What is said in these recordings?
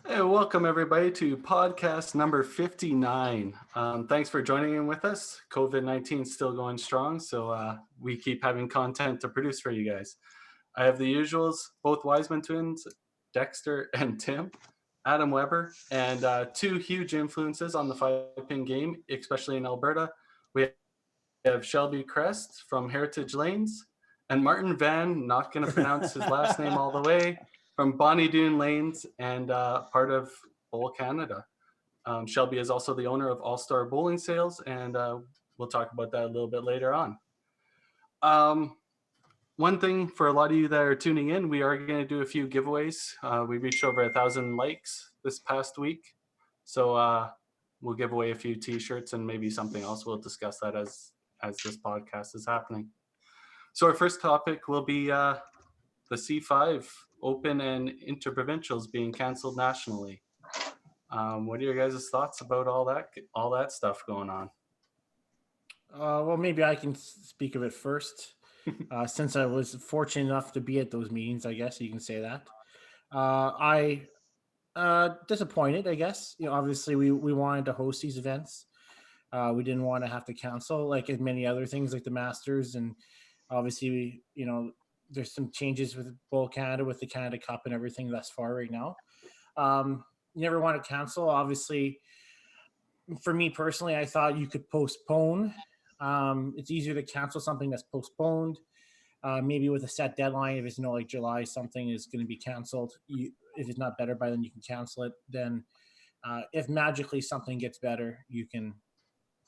Hey, welcome everybody to podcast number 59. Thanks for joining in with us. COVID-19 is still going strong, so we keep having content to produce for you guys. I have the usuals, both Wiseman twins, Dexter and Tim, Adam Weber, and two huge influences on the five-pin game, especially in Alberta. We have Shelby Chrest from Heritage Lanes, and Martin Van, not going to pronounce his last name all the way, from Bonnie Doon Lanes and part of Bowl Canada. Shelby is also the owner of All Star Bowling Sales, and we'll talk about that a little bit later on. One thing for a lot of you that are tuning in, we are going to do a few giveaways. We reached over 1,000 likes this past week, so we'll give away a few T-shirts and maybe something else. We'll discuss that as this podcast is happening. So our first topic will be the C5 Open and Interprovincials being canceled nationally. What are your guys' thoughts about all that stuff going on? Well, maybe I can speak of it first. Since I was fortunate enough to be at those meetings, I guess you can say that. I disappointed, I guess. Obviously we wanted to host these events. We didn't want to have to cancel like many other things like the Masters, and obviously there's some changes with Bowl Canada with the Canada Cup and everything thus far right now. You never want to cancel. Obviously, for me personally, I thought you could postpone. It's easier to cancel something that's postponed. Maybe with a set deadline, if it's like July, something is going to be canceled. If it's not better by then, you can cancel it. Then, if magically something gets better, you can,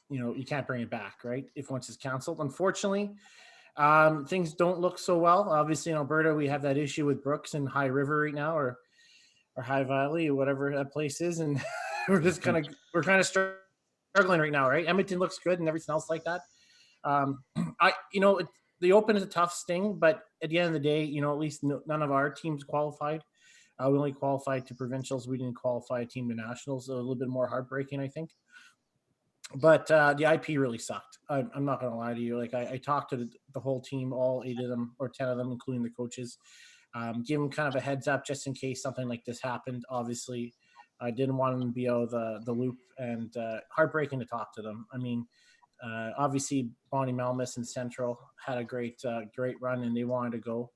you can't bring it back, right? If once it's canceled, unfortunately, things don't look so well. Obviously, in Alberta, we have that issue with Brooks and High River right now, or High Valley, or whatever that place is, and we're kind of struggling right now, right? Edmonton looks good and everything else like that. The Open is a tough sting, but at the end of the day, at least none of our teams qualified. We only qualified to provincials. We didn't qualify a team to nationals. So a little bit more heartbreaking, I think. But the IP really sucked. I'm not going to lie to you. Like I talked to the whole team, all 8 of them or 10 of them, including the coaches. Give them kind of a heads up just in case something like this happened. Obviously, I didn't want them to be out of the loop, and heartbreaking to talk to them. I mean, obviously, Bonnie Malmus and Central had a great run, and they wanted to go.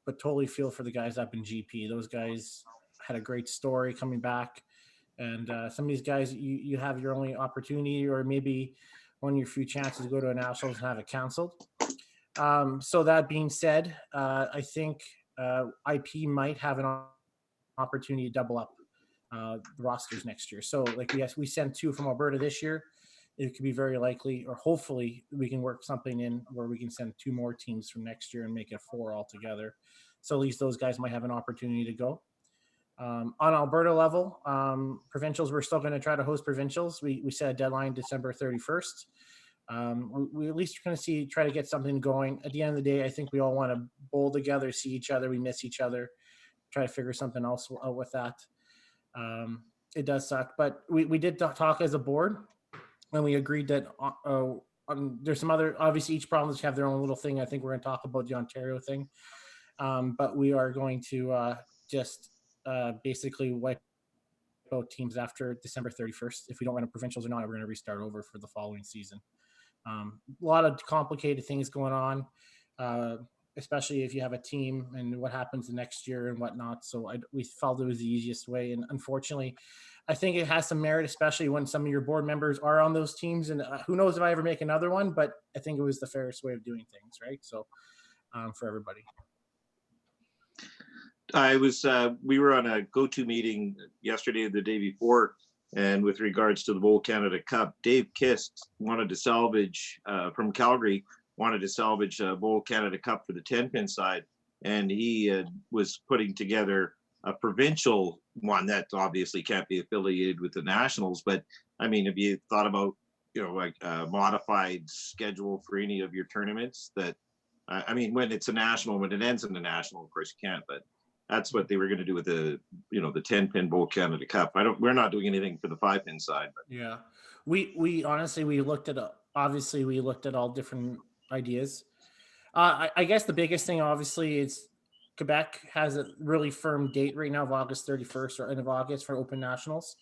But totally feel for the guys up in GP. Those guys had a great story coming back. And some of these guys, you have your only opportunity or maybe one of your few chances to go to a nationals and have it canceled. So that being said, I think IP might have an opportunity to double up the rosters next year. So like we sent 2 from Alberta this year. It could be very likely, or hopefully we can work something in where we can send 2 more teams from next year and make it 4 altogether. So at least those guys might have an opportunity to go. On Alberta level, provincials, we're still going to try to host provincials. We set a deadline December 31st. We at least are going to try to get something going. At the end of the day, I think we all want to bowl together, see each other. We miss each other. Try to figure something else out with that. It does suck, but we did talk as a board, and we agreed that there's some other, obviously each province have their own little thing. I think we're going to talk about the Ontario thing, but we are going to just basically wipe out teams after December 31st. If we don't run a provincials or not, we're going to restart over for the following season. A lot of complicated things going on, especially if you have a team and what happens the next year and whatnot. So we felt it was the easiest way. And unfortunately, I think it has some merit, especially when some of your board members are on those teams. And who knows if I ever make another one, but I think it was the fairest way of doing things, right? So for everybody. We were on a go-to meeting yesterday or the day before, and with regards to the Bowl Canada Cup, Dave Kist wanted to salvage from Calgary, wanted to salvage Bowl Canada Cup for the 10-pin side, and he was putting together a provincial one that obviously can't be affiliated with the nationals. But I mean, have you thought about like a modified schedule for any of your tournaments? That I mean, when it's a national, when it ends in the national, of course you can't, but that's what they were going to do with the 10-pin Bowl Canada Cup. We're not doing anything for the 5-pin side. But. Yeah, we honestly, we looked at all different ideas. I guess the biggest thing obviously is Quebec has a really firm date right now of August 31st or end of August for Open Nationals.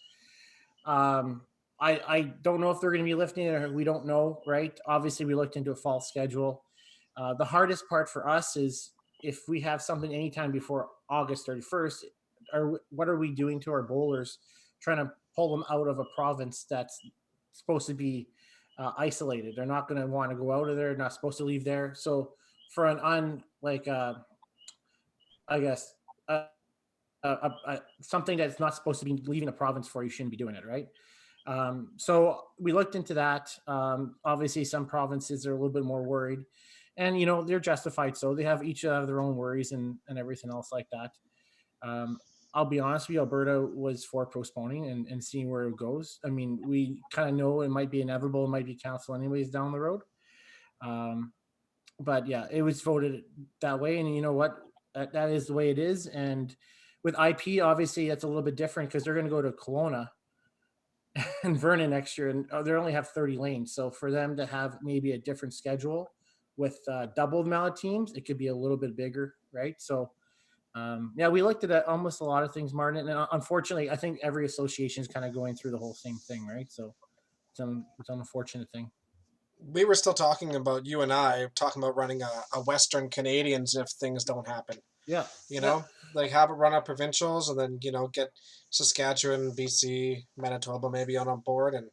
I don't know if they're going to be lifting it or we don't know, right? Obviously, we looked into a fall schedule. The hardest part for us is if we have something anytime before August 31st, what are we doing to our bowlers trying to pull them out of a province that's supposed to be isolated? They're not going to want to go out of there. They're not supposed to leave there. So for I guess, something that's not supposed to be leaving a province for, you shouldn't be doing it, right? So we looked into that. Obviously, some provinces are a little bit more worried, and they're justified. So they have each have their own worries and everything else like that. I'll be honest with you, Alberta was for postponing and seeing where it goes. I mean, we kind of know it might be inevitable, it might be canceled anyways down the road. But yeah, it was voted that way, and you know what? That is the way it is. And with IP, obviously, that's a little bit different because they're going to go to Kelowna and Vernon next year, and they only have 30 lanes. So for them to have maybe a different schedule with double the amount of teams, it could be a little bit bigger, right? So yeah, we looked at almost a lot of things, Martin, and unfortunately, I think every association is kind of going through the whole same thing, right? So it's an unfortunate thing. We were still talking about, you and I talking about running a Western Canadians if things don't happen. Yeah. Like have it run up provincials and then, get Saskatchewan, BC, Manitoba maybe on board and,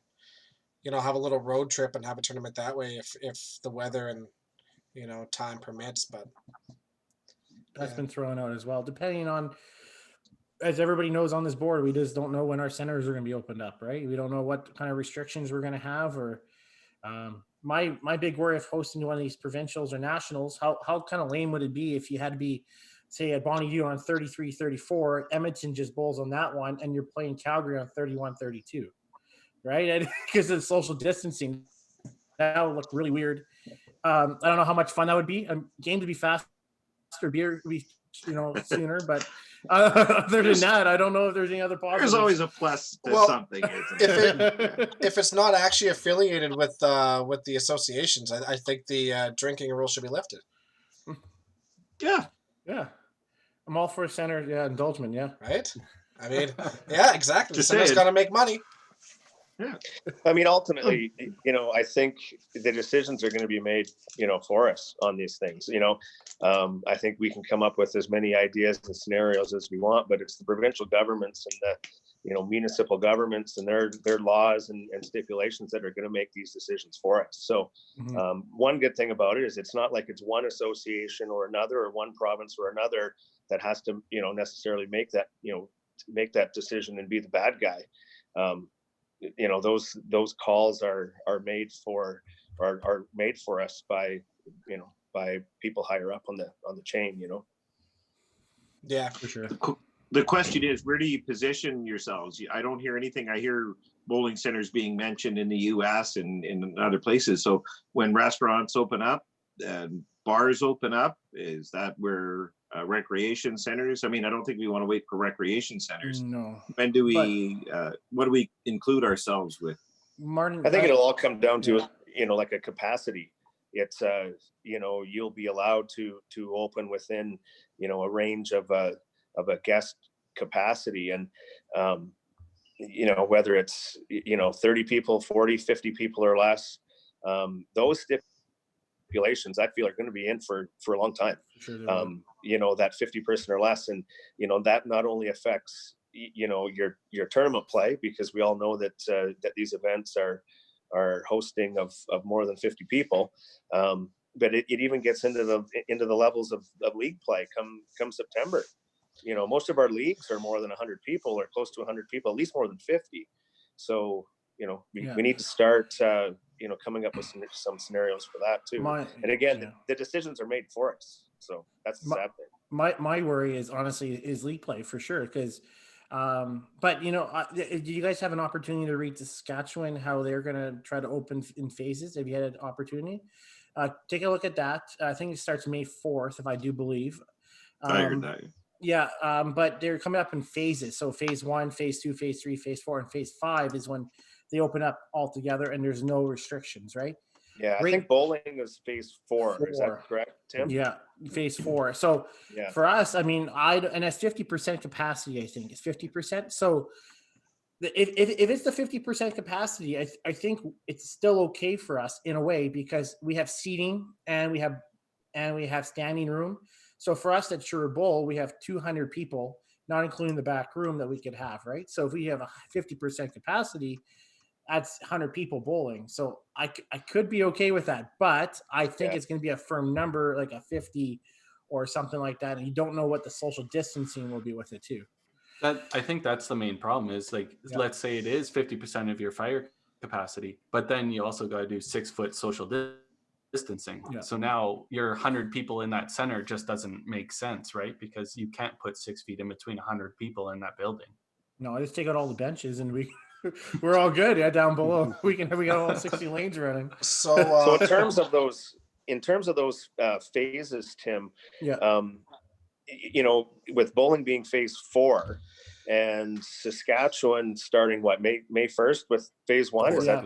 have a little road trip and have a tournament that way if the weather and, time permits. But that's been thrown out as well, depending on, as everybody knows on this board, we just don't know when our centers are going to be opened up, right? We don't know what kind of restrictions we're going to have, or my big worry of hosting one of these provincials or nationals, how kind of lame would it be if you had to be, say, at Bonneview on 33-34, Edmonton just bowls on that one, and you're playing Calgary on 31-32, right? Because of social distancing, that would look really weird. I don't know how much fun that would be. A game to be faster, beer would be sooner, but other than that, I don't know if there's any other positives. There's always a plus to something. If it's not actually affiliated with the associations, I think the drinking rule should be lifted. Yeah. I'm all for a center indulgement. Yeah. Right. I mean, yeah, exactly. The center's got to make money. Yeah. I mean, ultimately, I think the decisions are going to be made, for us on these things. I think we can come up with as many ideas and scenarios as we want, but it's the provincial governments and the, municipal governments and their laws and stipulations that are going to make these decisions for us. So one good thing about it is it's not like it's one association or another or one province or another that has to, necessarily make that decision and be the bad guy. Those calls are made for us by people higher up on the chain. Yeah, for sure. The question is, where do you position yourselves? I don't hear anything. I hear bowling centers being mentioned in the U.S. and in other places. So when restaurants open up and bars open up, is that where recreation centers? I mean, I don't think we want to wait for recreation centers. No. When do we? What do we include ourselves with? Martin, I think it'll all come down to like a capacity. It's you'll be allowed to open within a range of a guest capacity, and whether it's 30 people, 40, 50 people or less, those stipulations I feel are going to be in for a long time. Sure that 50 person or less, and that not only affects your tournament play, because we all know that these events are hosting of more than 50 people, but it even gets into the levels of league play come September. Most of our leagues are more than 100 people or close to 100 people, at least more than 50. So we need to start coming up with some scenarios for that too. And again, the decisions are made for us. So that's the sad thing. My worry is honestly league play for sure, because but do you guys have an opportunity to read Saskatchewan, how they're going to try to open in phases? Have you had an opportunity? Take a look at that. I think it starts May 4th, if I do believe. I heard that. Yeah, but they're coming up in phases. So phase 1, phase 2, phase 3, phase 4, and phase 5 is when they open up all together and there's no restrictions, right? Yeah, I Right. think bowling is phase 4. Is that correct, Tim? Yeah, phase 4. So Yeah. for us, I mean, and that's 50% capacity. I think it's 50%. So if it's the 50% capacity, I think it's still okay for us in a way because we have seating and we have standing room. So for us at Sure Bowl, we have 200 people, not including the back room that we could have, right? So if we have a 50% capacity, that's 100 people bowling. So I could be okay with that, but I think it's going to be a firm number, like a 50 or something like that. And you don't know what the social distancing will be with it too. I think that's the main problem is like, let's say it is 50% of your fire capacity, but then you also got to do 6-foot social distancing. Yeah. So now your 100 people in that center just doesn't make sense, right? Because you can't put 6 feet in between 100 people in that building. No, I just take out all the benches and we're all good. Yeah, down below we got all 60 lanes running. So in terms of those phases, Tim, Yeah. With bowling being phase 4 and Saskatchewan starting May 1st with phase 1, is that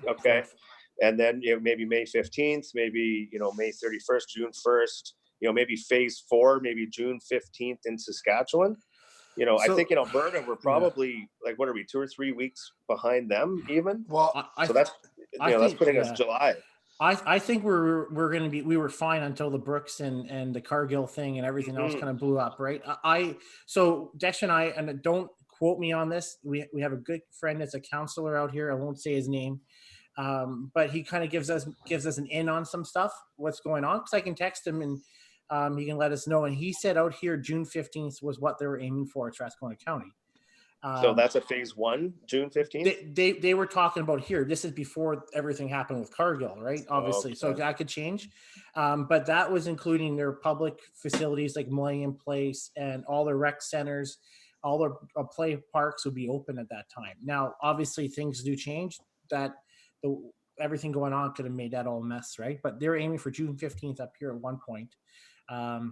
okay? Fourth. And then maybe May 15th, maybe May 31st, June 1st, maybe phase 4, maybe June 15th in Saskatchewan. I think in Alberta we're probably like, what are we, 2 or 3 weeks behind them even? Well, that's putting us July. I think we were fine until the Brooks and the Cargill thing and everything else kind of blew up, right? So Dex and I, and don't quote me on this, we have a good friend that's a counselor out here. I won't say his name, but he kind of gives us an in on some stuff, what's going on, because I can text him and he can let us know. And he said out here June 15th was what they were aiming for at Strathcona County. So that's a phase 1, June 15th? They were talking about here. This is before everything happened with Cargill, right? Obviously. Okay. So that could change. But that was including their public facilities like Millennium Place and all the rec centers, all their play parks would be open at that time. Now, obviously things do change. Everything going on could have made that all a mess, right? But they're aiming for June 15th up here at one point. I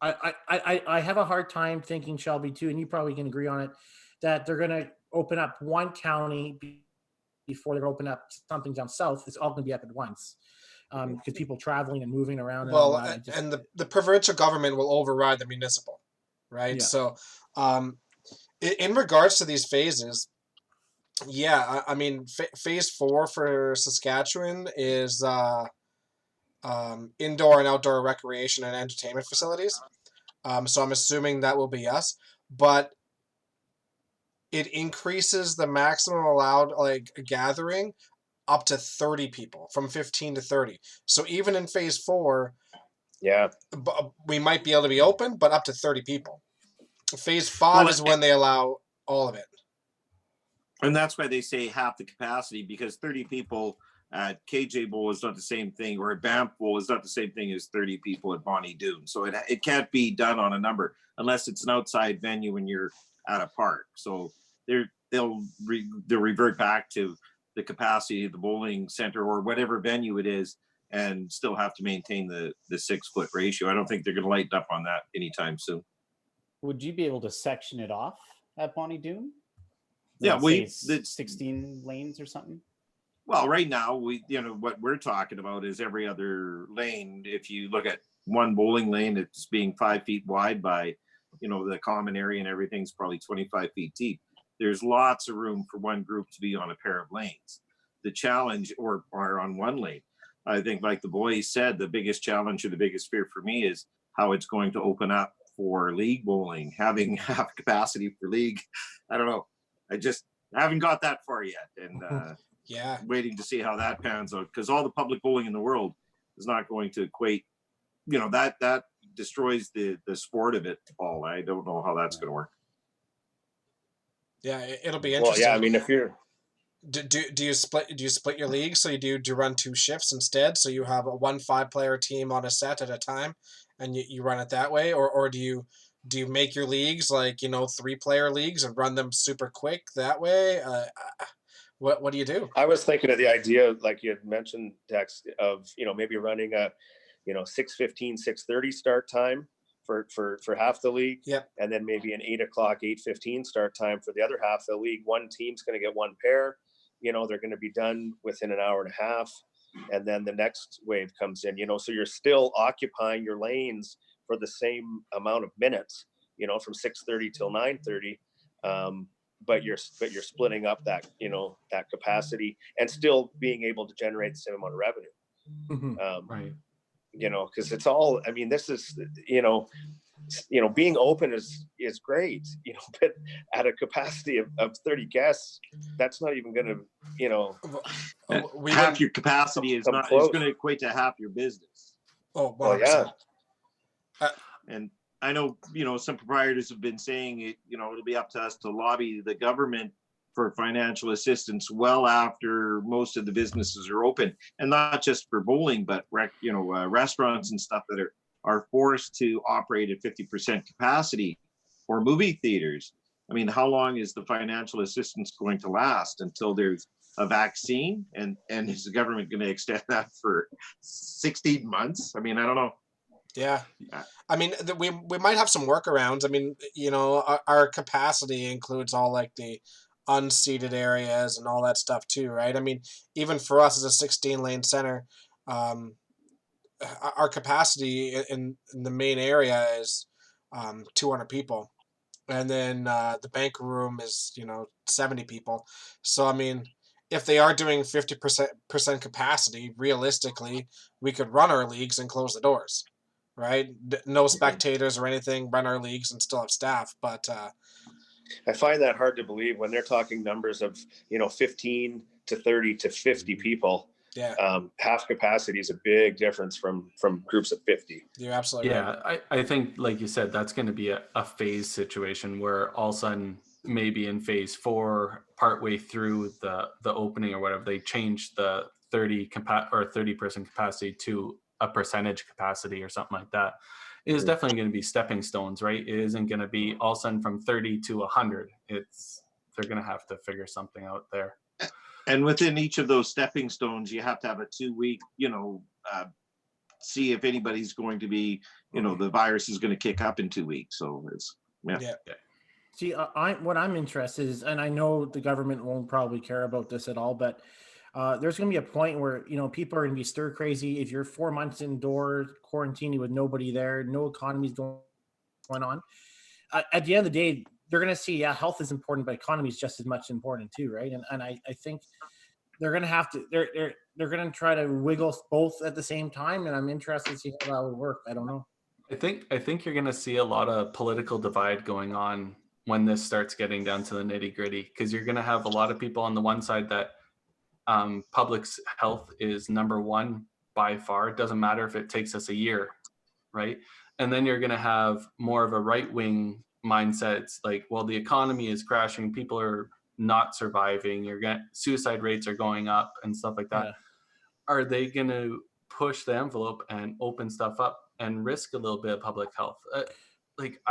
have a hard time thinking, Shelby, too, and you probably can agree on it, that they're going to open up one county before they open up something down south. It's all going to be up at once because people traveling and moving around. And all that. And the provincial government will override the municipal, right? Yeah. So in regards to these phases, I mean, phase 4 for Saskatchewan is indoor and outdoor recreation and entertainment facilities. So I'm assuming that will be us, but it increases the maximum allowed gathering up to 30 people, from 15 to 30. So even in phase 4, we might be able to be open, but up to 30 people. Phase 5 is when they allow all of it. And that's why they say half the capacity, because 30 people at KJ Bowl is not the same thing, or at Banff Bowl is not the same thing as 30 people at Bonnie Doon. So it can't be done on a number unless it's an outside venue and you're at a park. So they'll revert back to the capacity of the bowling center or whatever venue it is, and still have to maintain the 6-foot ratio. I don't think they're going to lighten up on that anytime soon. Would you be able to section it off at Bonnie Doon? Yeah, the 16 lanes or something. Well, right now what we're talking about is every other lane. If you look at one bowling lane, it's being 5 feet wide by, the common area, and everything's probably 25 feet deep. There's lots of room for one group to be on a pair of lanes. The challenge, or on one lane, I think, like the boys said, the biggest challenge or the biggest fear for me is how it's going to open up for league bowling, having half capacity for league. I don't know. I haven't got that far yet, and waiting to see how that pans out, because all the public bowling in the world is not going to equate. That destroys the sport of it all. I don't know how that's going to work. Yeah, it'll be interesting. Well, yeah, I mean, if you're do you split your league? So you run 2 shifts instead, so you have a 1 5-player team on a set at a time, and you run it that way, or do you make your leagues 3-player leagues and run them super quick that way? What do you do? I was thinking of the idea, like you had mentioned, Dex, of maybe running a 6:15, 6:30 start time for half the league. Yep. And then maybe an 8 o'clock, 8:15 start time for the other half of the league. One team's going to get 1 pair. They're going to be done within an hour and a half. and then the next wave comes in, so you're still occupying your lanes for the same amount of minutes, from 6:30 till 9:30. But you're splitting up that, that capacity and still being able to generate the same amount of revenue. Right. Because it's all, this is, being open is great, but at a capacity of 30 guests, that's not even going to, half your capacity is going to equate to half your business. Oh, 100%. And I know, some proprietors have been saying it'll be up to us to lobby the government for financial assistance well after most of the businesses are open, and not just for bowling, but restaurants and stuff that are forced to operate at 50% capacity, or movie theaters. How long is the financial assistance going to last until there's a vaccine? And is the government going to extend that for 16 months? I don't know. Yeah. We might have some workarounds. Our capacity includes all like the unseated areas and all that stuff too, right? Even for us as a 16-lane center, our capacity in the main area is 200 people. And then the bank room is, 70 people. So, if they are doing 50% capacity, realistically, we could run our leagues and close the doors, right? No spectators or anything, run our leagues and still have staff. But I find that hard to believe when they're talking numbers of, 15 to 30 to 50 people. Yeah. Half capacity is a big difference from groups of 50. You're absolutely right. I think, like you said, that's going to be a phase situation where all of a sudden, maybe in phase 4, partway through the opening or whatever, they change the 30-person capacity to a percentage capacity or something like that. It is definitely going to be stepping stones, right? It isn't going to be all of a sudden from 30 to 100. They're going to have to figure something out there. And within each of those stepping stones, you have to have a 2-week, see if anybody's going to be, the virus is going to kick up in 2 weeks. So it's, yeah. See, what I'm interested is, and I know the government won't probably care about this at all, but there's going to be a point where, people are going to be stir crazy. If you're 4 months indoors, quarantining with nobody there, no economy's going on. At the end of the day, they're going to see, health is important, but economy is just as much important too, right? And I think they're going to have to, they're going to try to wiggle both at the same time. And I'm interested to see how that would work. I don't know. I think you're going to see a lot of political divide going on when this starts getting down to the nitty gritty, because you're going to have a lot of people on the one side that public health is number one by far. It doesn't matter if it takes us a year, right? And then you're going to have more of a right-wing mindset. It's like, well, the economy is crashing, people are not surviving, suicide rates are going up and stuff like that. Are they going to push the envelope and open stuff up and risk a little bit of public health?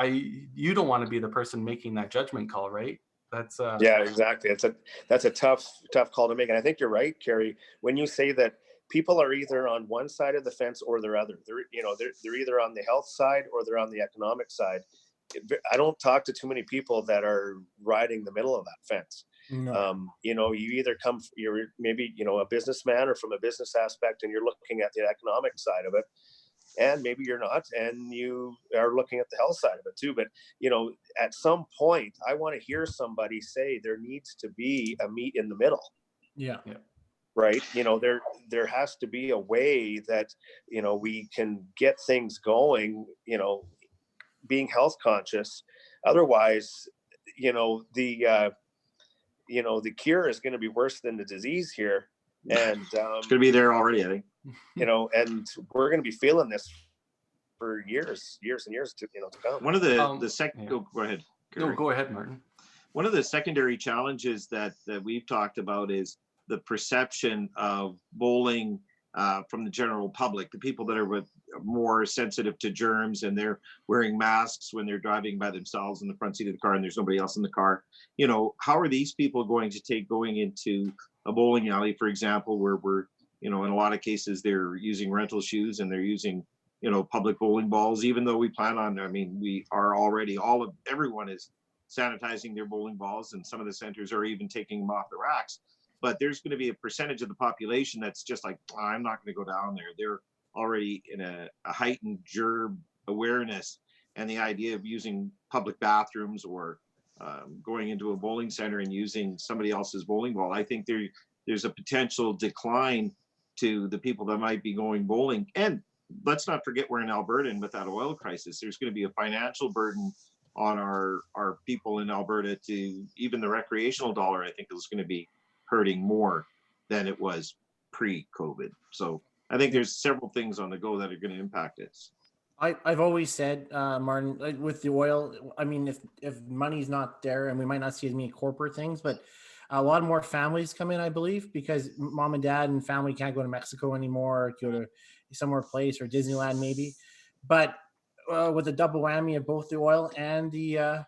You don't want to be the person making that judgment call, right? That's yeah, exactly. That's a tough call to make. And I think you're right, Kerry, when you say that people are either on one side of the fence or the other. They're either on the health side or they're on the economic side. I don't talk to too many people that are riding the middle of that fence. No. You either you're maybe, a businessman or from a business aspect, and you're looking at the economic side of it, and maybe you're not, and you are looking at the health side of it too. But, at some point, I want to hear somebody say there needs to be a meet in the middle. Yeah. Right. There has to be a way that, we can get things going, being health conscious. Otherwise, the cure is going to be worse than the disease here. And it's going to be there already, I think. And we're going to be feeling this for years and years to come. One of the second, go ahead. No, go ahead, Martin. One of the secondary challenges that we've talked about is the perception of bowling from the general public, the people that are more sensitive to germs, and they're wearing masks when they're driving by themselves in the front seat of the car and there's nobody else in the car. How are these people going to take going into a bowling alley, for example, where we're, in a lot of cases, they're using rental shoes and they're using, public bowling balls, even though we plan on, we are already, everyone is sanitizing their bowling balls, and some of the centers are even taking them off the racks. but there's going to be a percentage of the population that's just like, "Oh, I'm not going to go down there." They're already in a heightened gerb awareness, and the idea of using public bathrooms or going into a bowling center and using somebody else's bowling ball, I think there's a potential decline to the people that might be going bowling. And let's not forget, we're in Alberta, and with that oil crisis, there's going to be a financial burden on our people in Alberta. To even the recreational dollar, I think, is going to be hurting more than it was pre-COVID. So I think there's several things on the go that are going to impact us. I've always said, Martin, like with the oil, I mean, if money's not there, and we might not see as many corporate things, but a lot more families come in, I believe, because mom and dad and family can't go to Mexico anymore, or go to somewhere place, or Disneyland maybe. But with the double whammy of both the oil and the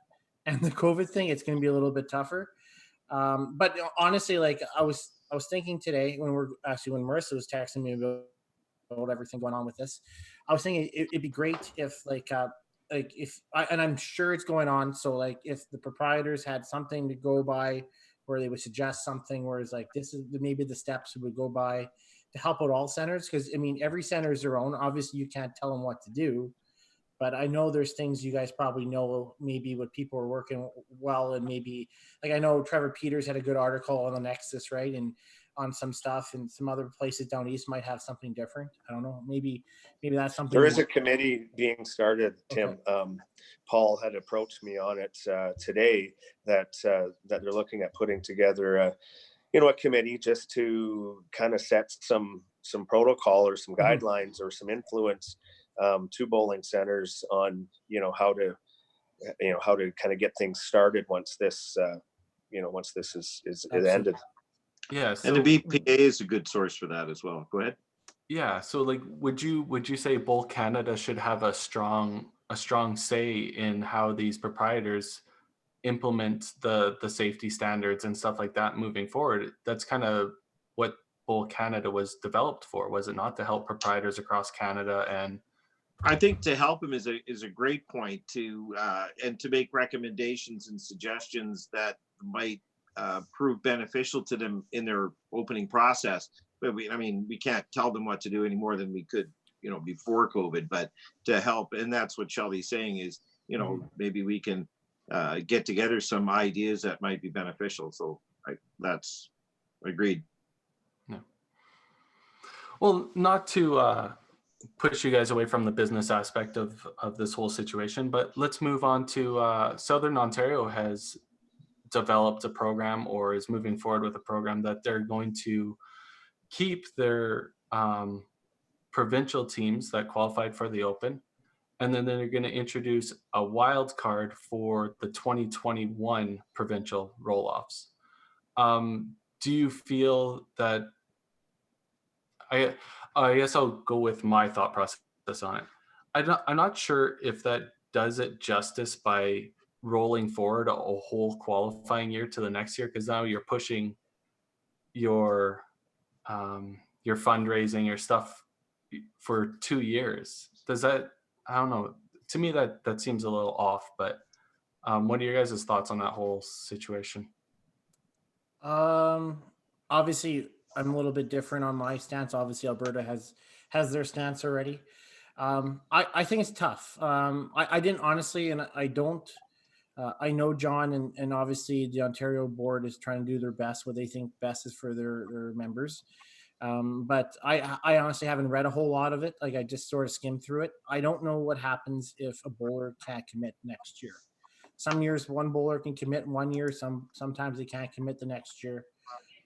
COVID thing, it's going to be a little bit tougher. But honestly, like I was thinking today when when Marissa was texting me about everything going on with this, I was thinking it'd be great if and I'm sure it's going on. So like if the proprietors had something to go by, where they would suggest something, where it's like, this is maybe the steps we would go by to help out all centers. Because I mean, every center is their own. Obviously, you can't tell them what to do, but I know there's things you guys probably know, maybe what people are working well, and maybe like I know Trevor Peters had a good article on the Nexus, right? And on some stuff, and some other places down east might have something different. I don't know. Maybe that's something. There is a committee being started, Tim. Okay. Paul had approached me on it today that they're looking at putting together a committee just to kind of set some protocol or some guidelines or some influence to bowling centers on how to kind of get things started once this is ended. Yeah, so, and the BPA is a good source for that as well. Go ahead. Yeah, so like, would you say Bowl Canada should have a strong say in how these proprietors implement the safety standards and stuff like that moving forward? That's kind of what Bowl Canada was developed for, was it not? To help proprietors across Canada. And I think to help them is a great point, to and to make recommendations and suggestions that might prove beneficial to them in their opening process. But we can't tell them what to do any more than we could, before COVID. But to help, and that's what Shelby's saying is, maybe we can get together some ideas that might be beneficial. So that's agreed. Yeah. Well, not to push you guys away from the business aspect of this whole situation, but let's move on to Southern Ontario has developed a program, or is moving forward with a program, that they're going to keep their provincial teams that qualified for the Open, and then they're going to introduce a wild card for the 2021 provincial roll-offs. Do you feel that, I guess I'll go with my thought process on it. I'm not sure if that does it justice by rolling forward a whole qualifying year to the next year, because now you're pushing your fundraising, your stuff for 2 years. Does that, I don't know, to me that seems a little off, but what are your guys' thoughts on that whole situation? Obviously I'm a little bit different on my stance. Obviously Alberta has their stance already. I think it's tough. I didn't honestly, and I don't, I know John and obviously the Ontario board is trying to do their best, what they think best is for their members. But I honestly haven't read a whole lot of it. Like I just sort of skimmed through it. I don't know what happens if a bowler can't commit next year. Some years one bowler can commit 1 year. Sometimes they can't commit the next year.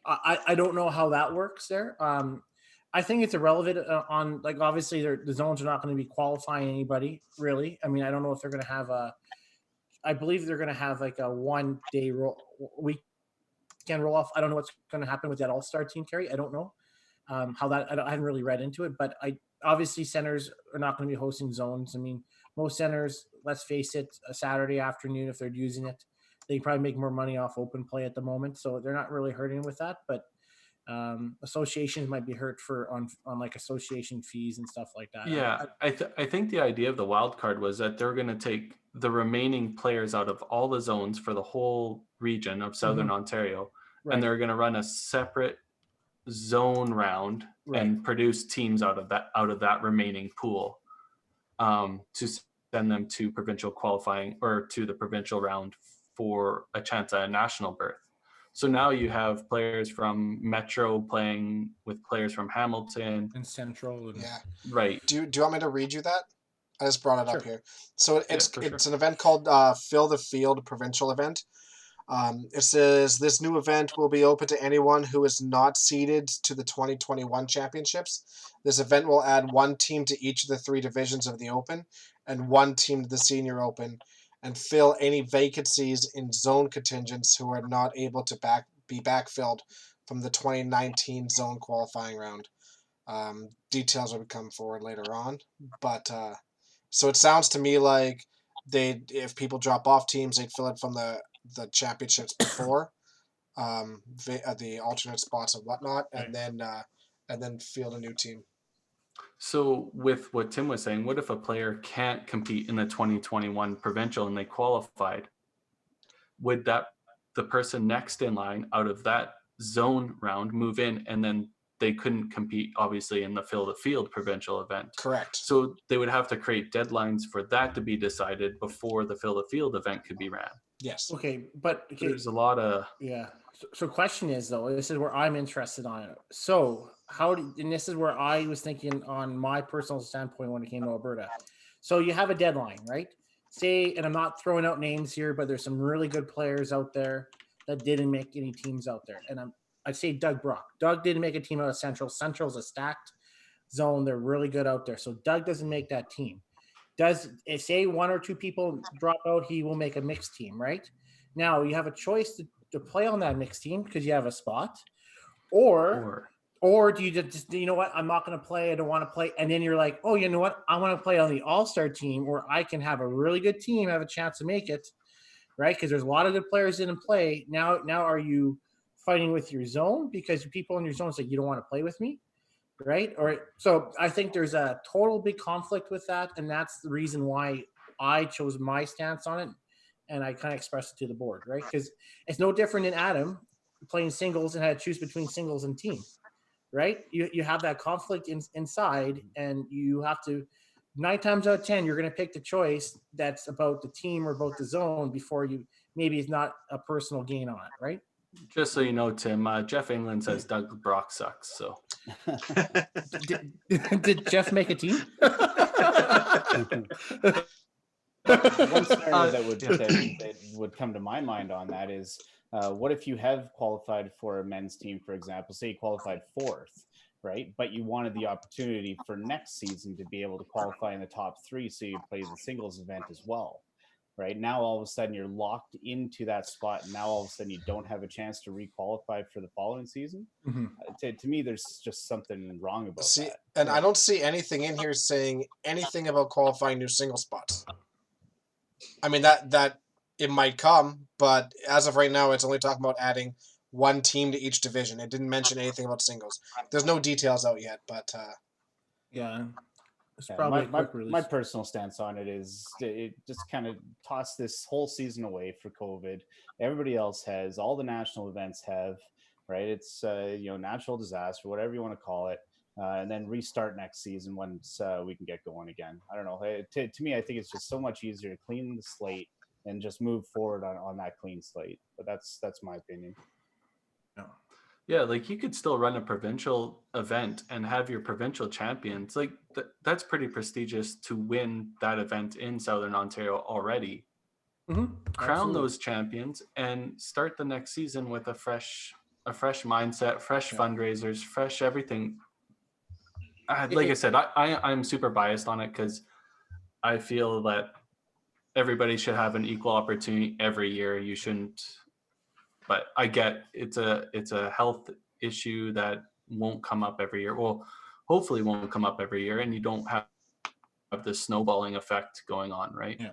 I don't know how that works there. I think it's irrelevant on, like, obviously the zones are not going to be qualifying anybody really. I mean, I don't know if they're going to have I believe they're going to have like a 1 day weekend roll off. I don't know what's going to happen with that all-star team, Carrie. I don't know how that, I haven't really read into it, but obviously centers are not going to be hosting zones. I mean, most centers, let's face it, a Saturday afternoon, if they're using it, they probably make more money off open play at the moment. So they're not really hurting with that, but associations might be hurt on like association fees and stuff like that. Yeah, I think the idea of the wild card was that they're going to take the remaining players out of all the zones for the whole region of Southern Ontario, Right. and they're going to run a separate zone round and produce teams out of that remaining pool to send them to provincial qualifying or to the provincial round for a chance at a national berth. So now you have players from Metro playing with players from Hamilton and Central. And... Yeah. Right. Do you want me to read you that? I just brought it up here. So it's an event called Fill the Field Provincial Event. It says this new event will be open to anyone who is not seeded to the 2021 championships. This event will add one team to each of the 3 divisions of the Open and one team to the Senior Open, and fill any vacancies in zone contingents who are not able to be backfilled from the 2019 zone qualifying round. Details will come forward later on, but so it sounds to me like if people drop off teams, they'd fill it from the championships before, the alternate spots and whatnot, and then field a new team. So with what Tim was saying, what if a player can't compete in the 2021 provincial and they qualified? Would the person next in line out of that zone round move in, and then they couldn't compete obviously in the Fill the Field provincial event? Correct. So they would have to create deadlines for that to be decided before the Fill the Field event could be ran. Yes. Okay, but there's a lot of So question is though, this is where I'm interested on it. So and this is where I was thinking on my personal standpoint when it came to Alberta. So you have a deadline, right? Say, and I'm not throwing out names here, but there's some really good players out there that didn't make any teams out there. And I'd say Doug Brock. Doug didn't make a team out of Central. Central's a stacked zone. They're really good out there. So Doug doesn't make that team. If say 1 or 2 people drop out, he will make a mixed team, right? Now you have a choice to play on that mixed team because you have a spot, or do you just, you know what, I'm not going to play, I don't want to play, and then you're like, oh, you know what, I want to play on the all-star team where I can have a really good team, have a chance to make it, right? Because there's a lot of good players in play. Now are you fighting with your zone because people in your zone say you don't want to play with me, right? Or so I think there's a total big conflict with that, and that's the reason why I chose my stance on it, and I kind of expressed it to the board, right? Because it's no different than Adam playing singles and had to choose between singles and team, right? You have that conflict inside, and you have to, 9 times out of 10, you're going to pick the choice that's about the team or about the zone before you, maybe it's not a personal gain on it, right? Just so you know, Tim, Jeff England says Doug Brock sucks. So did Jeff make a team? One scenario that would come to my mind on that is, what if you have qualified for a men's team, for example, say you qualified 4th, right? But you wanted the opportunity for next season to be able to qualify in the top 3, so you play the singles event as well, right? Now all of a sudden you're locked into that spot, and now all of a sudden you don't have a chance to re-qualify for the following season. Mm-hmm. To me, there's just something wrong about that. And I don't see anything in here saying anything about qualifying new single spots. I mean, that it might come, but as of right now, it's only talking about adding one team to each division. It didn't mention anything about singles. There's no details out yet, but it's probably my personal stance on it is it just kind of toss this whole season away for COVID. Everybody else has, all the national events have, right? It's natural disaster, whatever you want to call it. And then restart next season once we can get going again. I don't know. To me, I think it's just so much easier to clean the slate and just move forward on that clean slate. But that's my opinion. Yeah, like you could still run a provincial event and have your provincial champions. Like that's pretty prestigious to win that event in Southern Ontario already. Mm-hmm. Crown those champions and start the next season with a fresh mindset, fresh fundraisers, fresh everything. Like I said, I'm super biased on it because I feel that everybody should have an equal opportunity every year. You shouldn't, but I get it's a health issue that won't come up every year. Well, hopefully won't come up every year, and you don't have the snowballing effect going on, right? Yeah.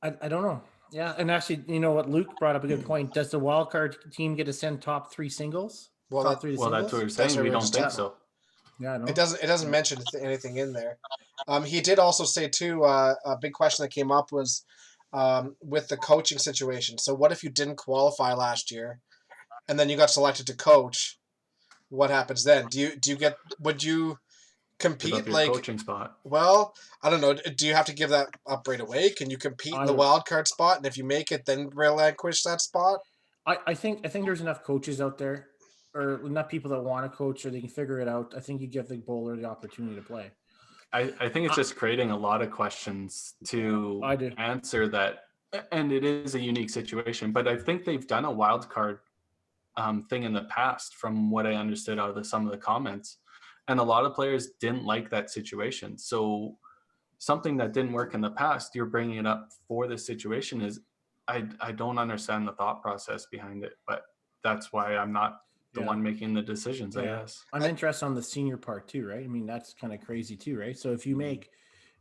I don't know. Yeah, and actually, you know what, Luke brought up a good point. Does the wildcard team get to send top 3 singles? Well, that's what we're saying. We don't think so. Yeah, I know. It doesn't mention anything in there. He did also say too, a big question that came up was with the coaching situation. So what if you didn't qualify last year, and then you got selected to coach, what happens then? Would you Give compete up your like? coaching spot. Well, I don't know. Do you have to give that up right away? Can you compete in the wild card spot, and if you make it, then relinquish that spot? I think there's enough coaches out there, or enough people that want to coach, or they can figure it out. I think you give the bowler the opportunity to play. I think it's just creating a lot of questions to answer that, and it is a unique situation. But I think they've done a wild card thing in the past, from what I understood out of some of the comments, and a lot of players didn't like that situation. So something that didn't work in the past, you're bringing it up for this situation. Is I don't understand the thought process behind it, but that's why I'm not the one making the decisions, I guess. I'm interested on the senior part too, right? I mean, that's kind of crazy too, right? So if you make,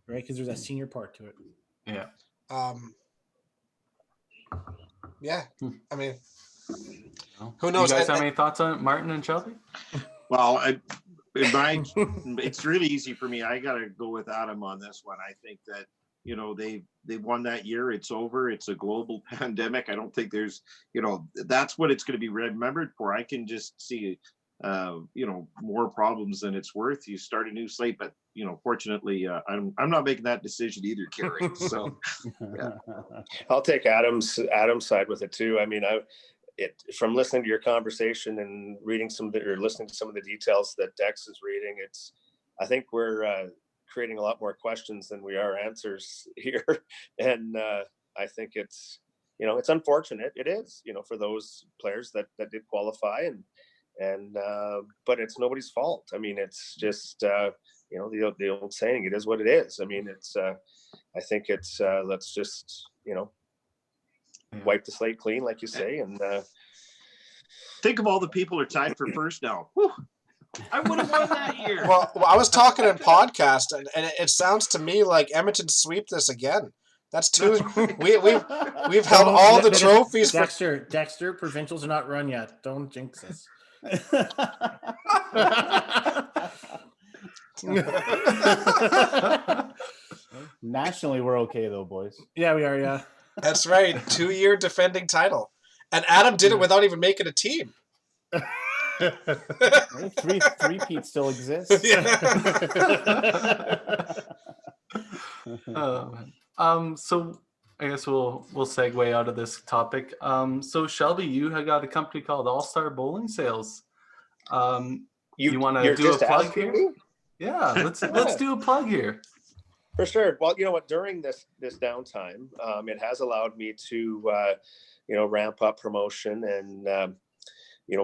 right, because there's that senior part to it. Yeah. Yeah. I mean, who knows? You guys have any thoughts on it, Martin and Shelby? Well, it's really easy for me. I got to go with Adam on this one. I think that, they won that year. It's over. It's a global pandemic. I don't think there's, that's what it's going to be remembered for. I can just see, more problems than it's worth. You start a new slate, but fortunately, I'm not making that decision either, Kerry. So, yeah. I'll take Adam's side with it too. I mean, from listening to your conversation and reading listening to some of the details that Dex is reading, I think we're creating a lot more questions than we are answers here. And I think it's unfortunate. It is, for those players that did qualify, and but it's nobody's fault. I mean, it's just, the old saying, it is what it is. I mean, it's, I think it's, let's just, wipe the slate clean, like you say. And think of all the people who are tied for first now. Whew. I would have won that year. Well, I was talking in podcast, and it sounds to me like Edmonton sweep this again. That's two. We've held all the trophies. Dexter, provincials are not run yet. Don't jinx us. Nationally, we're okay though, boys. Yeah, we are. Yeah, that's right. 2-year defending title, and Adam did it without even making a team. Three-peat still exists. So I guess we'll segue out of this topic. So Shelby, you have got a company called All Star Bowling Sales. You want to do a plug here? Me? Yeah, let's do a plug here. For sure. Well, you know what? During this downtime, it has allowed me to ramp up promotion and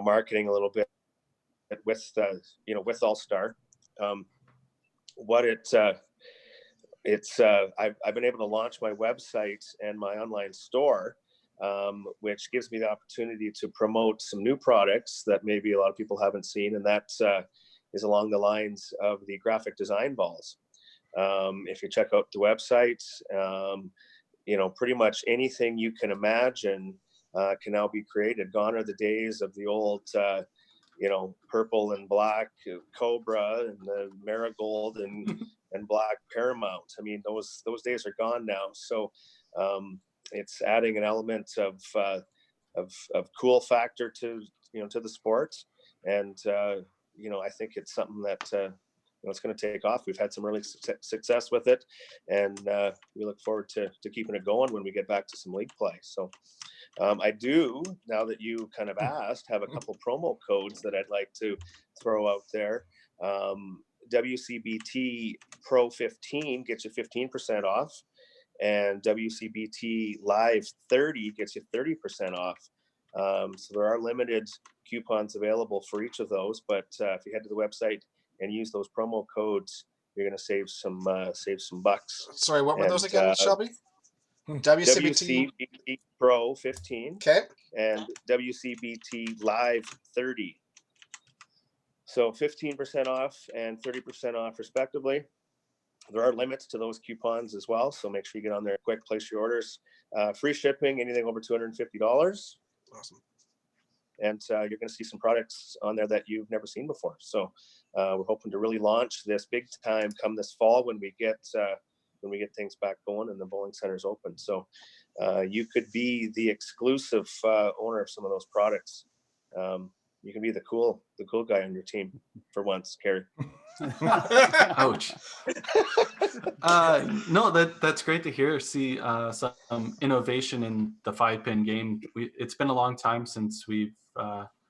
marketing a little bit with All Star. I've been able to launch my website and my online store, which gives me the opportunity to promote some new products that maybe a lot of people haven't seen, and that is along the lines of the graphic design balls. If you check out the website, pretty much anything you can imagine can now be created. Gone are the days of the old, purple and black Cobra and the marigold and black Paramount. I mean, those days are gone now. So it's adding an element of cool factor to the sport, and I think it's something that it's going to take off. We've had some really success with it, and we look forward to keeping it going when we get back to some league play. So I do, now that you kind of asked, have a couple promo codes that I'd like to throw out there. WCBT Pro 15 gets you 15% off, and WCBT Live 30 gets you 30% off. So there are limited coupons available for each of those, but if you head to the website and use those promo codes, you're going to save some bucks. Sorry, what were those again, Shelby? WCBT Pro 15. Okay. And WCBT Live 30. So 15% off and 30% off respectively. There are limits to those coupons as well, so make sure you get on there quick, place your orders. Free shipping, anything over $250. Awesome. And you're going to see some products on there that you've never seen before. So we're hoping to really launch this big time come this fall when we get things back going and the bowling center's open. So you could be the exclusive owner of some of those products You can be the cool guy on your team for once, Kerry. Ouch. No, that's great to hear. See some innovation in the 5-pin game. It's been a long time since we've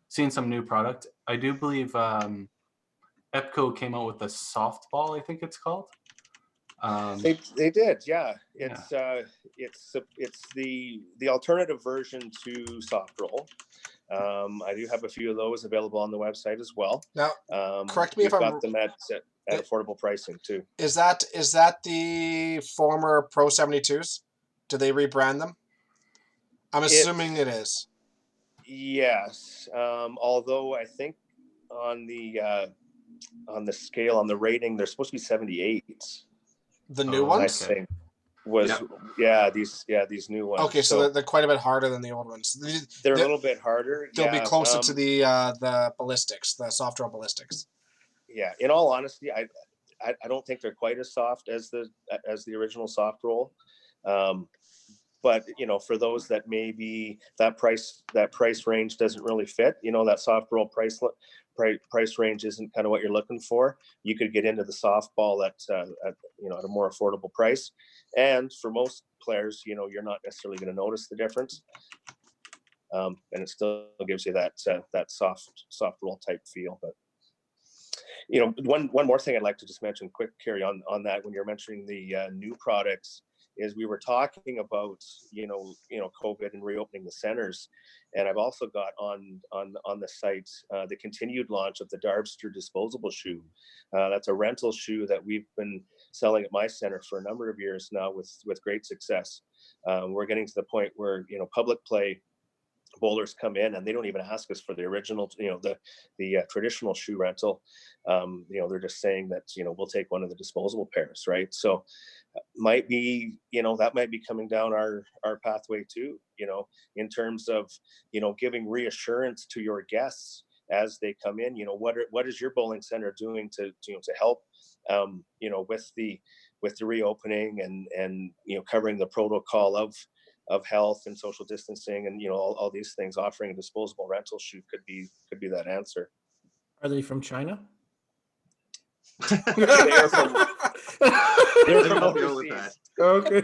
seen some new product. I do believe Epco came out with a softball, I think it's called. They did, yeah. It's the alternative version to soft roll. I do have a few of those available on the website as well. Now, correct me if we've I'm got them at affordable pricing too. Is that the former Pro 72s? Do they rebrand them? I'm assuming it is. Yes, although I think on the scale, on the rating, they're supposed to be 78s. The new ones, I think, these new ones. Okay, so they're quite a bit harder than the old ones. They're a little bit harder. They'll be closer to the ballistics, the soft roll ballistics. Yeah, in all honesty, I don't think they're quite as soft as the original soft roll. But for those that maybe that price range doesn't really fit, that soft roll price range isn't kind of what you're looking for. You could get into the softball at a more affordable price, and for most players, you're not necessarily going to notice the difference, and it still gives you that soft roll type feel. But one more thing I'd like to just mention quick, Carrie, on that, when you're mentioning the new products, is we were talking about COVID and reopening the centers, and I've also got on the site the continued launch of the Darbster disposable shoe. That's a rental shoe that we've been selling at my center for a number of years now with great success. We're getting to the point where public play bowlers come in and they don't even ask us for the original, the traditional shoe rental. They're just saying that we'll take one of the disposable pairs, right? So might be that might be coming down our pathway too, in terms of giving reassurance to your guests as they come in. What is your bowling center doing to help with the reopening and covering the protocol of health and social distancing and all these things. Offering a disposable rental shoe could be that answer. Are they from China? They're from overseas. Okay.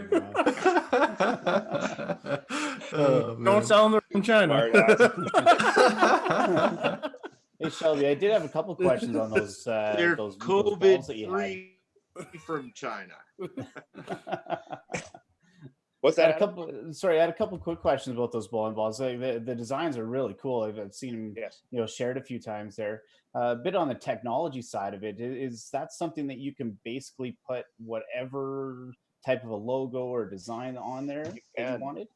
Don't sell them from China. Hey Shelby, I did have a couple questions on those. They're those COVID-free from China. What's I that? had a couple quick questions about those bowling balls. Like the designs are really cool. I've seen them, shared a few times there. A bit on the technology side of it, is that something that you can basically put whatever type of a logo or design on there that you wanted?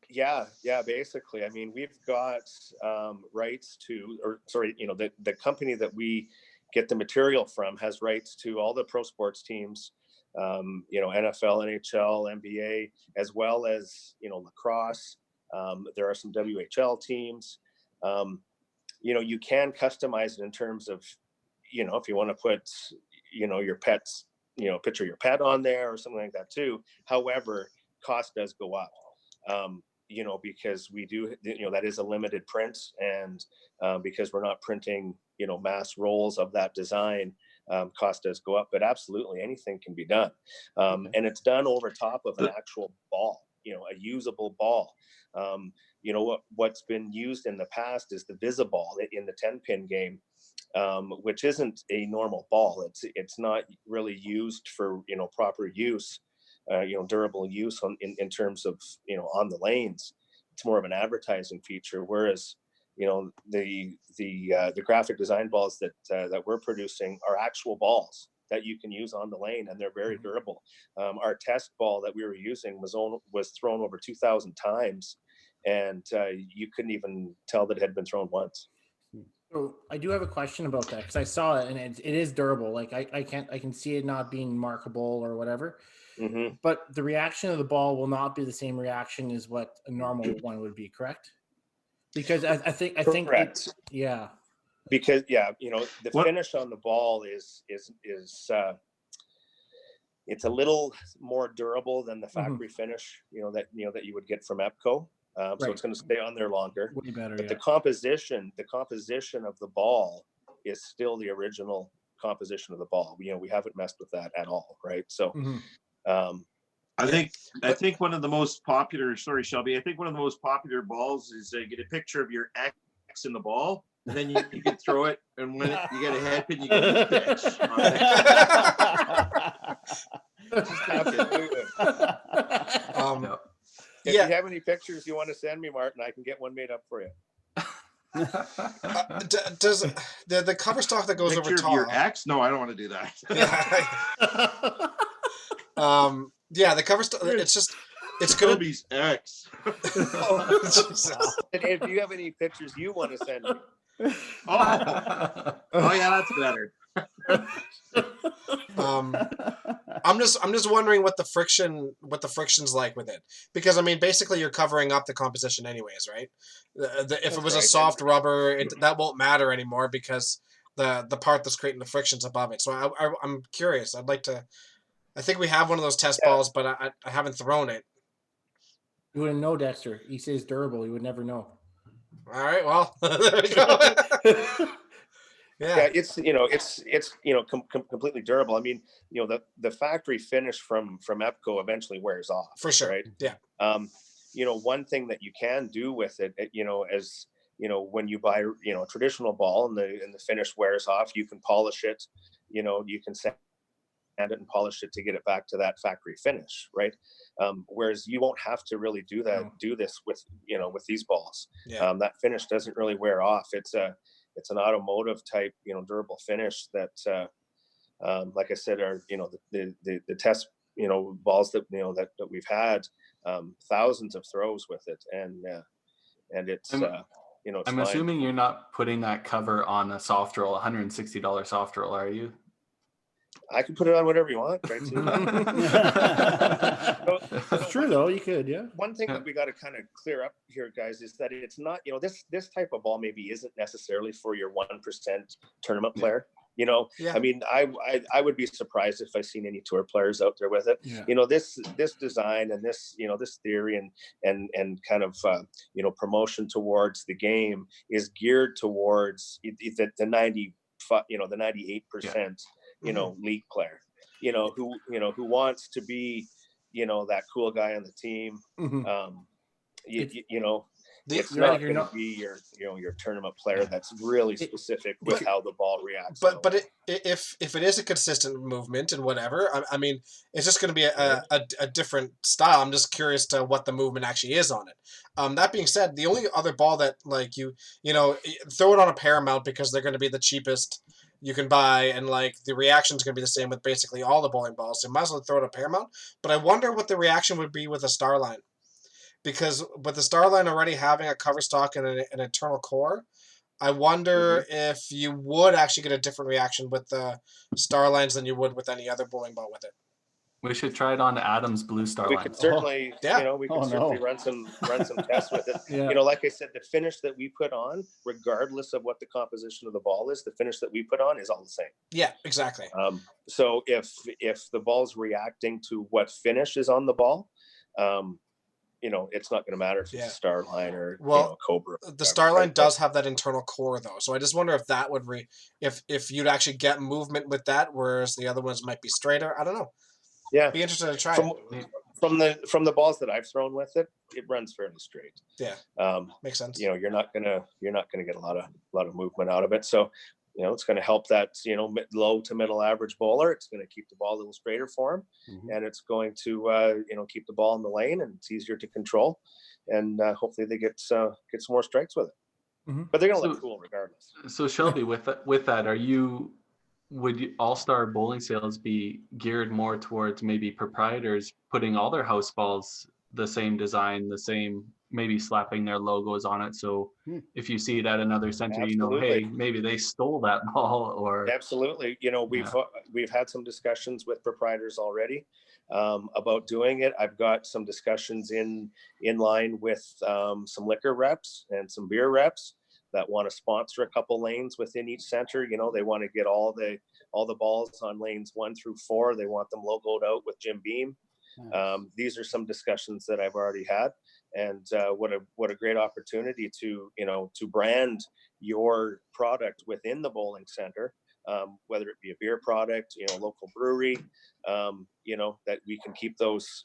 Yeah, basically. I mean, we've got rights to, the company that we get the material from has rights to all the pro sports teams, NFL, NHL, NBA, as well as, lacrosse. There are some WHL teams. You can customize it in terms of, if you want to put, your pet's, picture your pet on there or something like that too. However, cost does go up, because we do, that is a limited print, and because we're not printing, mass rolls of that design, cost does go up. But absolutely anything can be done, and it's done over top of an actual ball, a usable ball. What's been used in the past is the Visiball in the 10-pin game, which isn't a normal ball. It's not really used for proper use, durable use in terms of on the lanes. It's more of an advertising feature, whereas the graphic design balls that we're producing are actual balls that you can use on the lane, and they're very durable. Our test ball that we were using was thrown over 2,000 times, and you couldn't even tell that it had been thrown once. So I do have a question about that, because I saw it and it is durable. Like I can see it not being markable or whatever. Mm-hmm. But the reaction of the ball will not be the same reaction as what a normal one would be, correct? Because I think Correct. Because the finish on the ball is it's a little more durable than the factory finish that you would get from Epco. Right. it's going to stay on there longer. Way better. But Yeah. the composition of the ball is still the original composition of the ball. You know, we haven't messed with that at all, right? So, I think one of the most popular. Sorry, Shelby. I think one of the most popular balls is get a picture of your X in the ball, and then you can throw it, and when you get a head pin, you go pitch. Absolutely. If you have any pictures you want to send me, Martin, I can get one made up for you. Does the cover stock that goes Picture over of top? your X? No, I don't want to do that. Yeah, the cover stock. It's gonna be Shelby's X. If you have any pictures you want to send me. Oh yeah, that's better. I'm just wondering what the friction's like with it, because I mean basically you're covering up the composition anyways, right? If it was a soft rubber, that won't matter anymore because the part that's creating the friction's above it. So I'm curious. I'd like to. I think we have one of those test balls, but I haven't thrown it. You wouldn't know, Dexter. He says durable. You would never know. All right, well, there we go. Yeah, it's completely durable. I mean, the factory finish from EPCO eventually wears off. For sure. Right. Yeah. One thing that you can do with it, as when you buy, a traditional ball and the finish wears off, you can polish it. You can sand it and polish it to get it back to that factory finish, right? Whereas you won't have to really do this with these balls. Yeah. That finish doesn't really wear off. It's an automotive type, durable finish that, like I said, are the test balls that that we've had thousands of throws with it, and it's it's I'm fine. assuming you're not putting that cover on a soft roll, $160 soft roll, are you? I can put it on whatever you want, right? That's true, though. You could, yeah. One thing that we got to kind of clear up here, guys, is that it's not, this type of ball maybe isn't necessarily for your 1% tournament player. Yeah. I mean, I would be surprised if I seen any tour players out there with it. Yeah. This design and this, this theory and kind of, promotion towards the game is geared towards the 98%, league player, who wants to be, that cool guy on the team. It's not going to be your tournament player that's really specific with how the ball reacts. But if it is a consistent movement and whatever, I mean, it's just going to be a different style. I'm just curious to what the movement actually is on it. That being said, the only other ball that you throw it on a Paramount because they're going to be the cheapest you can buy, and the reaction is going to be the same with basically all the bowling balls. So you might as well throw it a Paramount. But I wonder what the reaction would be with a Starline, because with the Starline already having a cover stock and an internal core, I wonder if you would actually get a different reaction with the Starlines than you would with any other bowling ball with it. We should try it on Adam's blue Starline. We could certainly, certainly run some tests with it. Yeah. Like I said, the finish that we put on, regardless of what the composition of the ball is, the finish that we put on is all the same. Yeah, exactly. So if the ball's reacting to what finish is on the ball, it's not going to matter if it's a Starline or Cobra. The Starline does have that internal core though, so I just wonder if that would if you'd actually get movement with that, whereas the other ones might be straighter. I don't know. Yeah, be interested to try from the balls that I've thrown with it. It runs fairly straight. Yeah, makes sense. You're not gonna get a lot of movement out of it. So it's going to help that low to middle average bowler. It's going to keep the ball a little straighter for him, and it's going to keep the ball in the lane, and it's easier to control. And hopefully they get some more strikes with it. But they're going to look cool regardless. So Shelby, with that, would All-Star bowling sales be geared more towards maybe proprietors putting all their house balls the same design, the same, maybe slapping their logos on it? So if you see it at another center, hey, maybe they stole that ball. Or absolutely, we've had some discussions with proprietors already about doing it. I've got some discussions in line with some liquor reps and some beer reps that want to sponsor a couple lanes within each center. They want to get all the balls on lanes 1 through 4. They want them logoed out with Jim Beam. These are some discussions that I've already had. And what a great opportunity to brand your product within the bowling center, whether it be a beer product, local brewery, that we can keep those,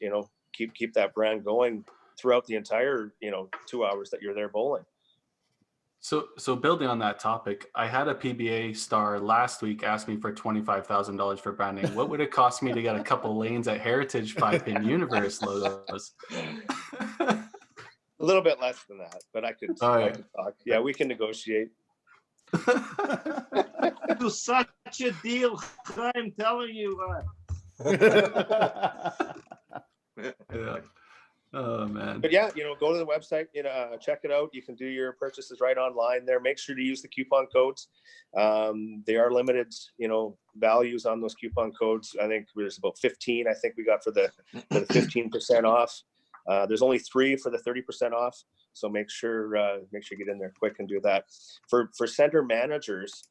keep that brand going throughout the entire 2 hours that you're there bowling. So building on that topic, I had a PBA star last week ask me for $25,000 for branding. What would it cost me to get a couple lanes at Heritage 5-pin Universe logos? A little bit less than that, but I could talk. Yeah, we can negotiate. Do such a deal, I'm telling you. Yeah. Oh man. But yeah, go to the website, check it out. You can do your purchases right online there. Make sure to use the coupon codes. They are limited, values on those coupon codes. I think there's about 15. I think we got for the 15% off. There's only 3 for the 30% off. So make sure you get in there quick and do that. For center managers,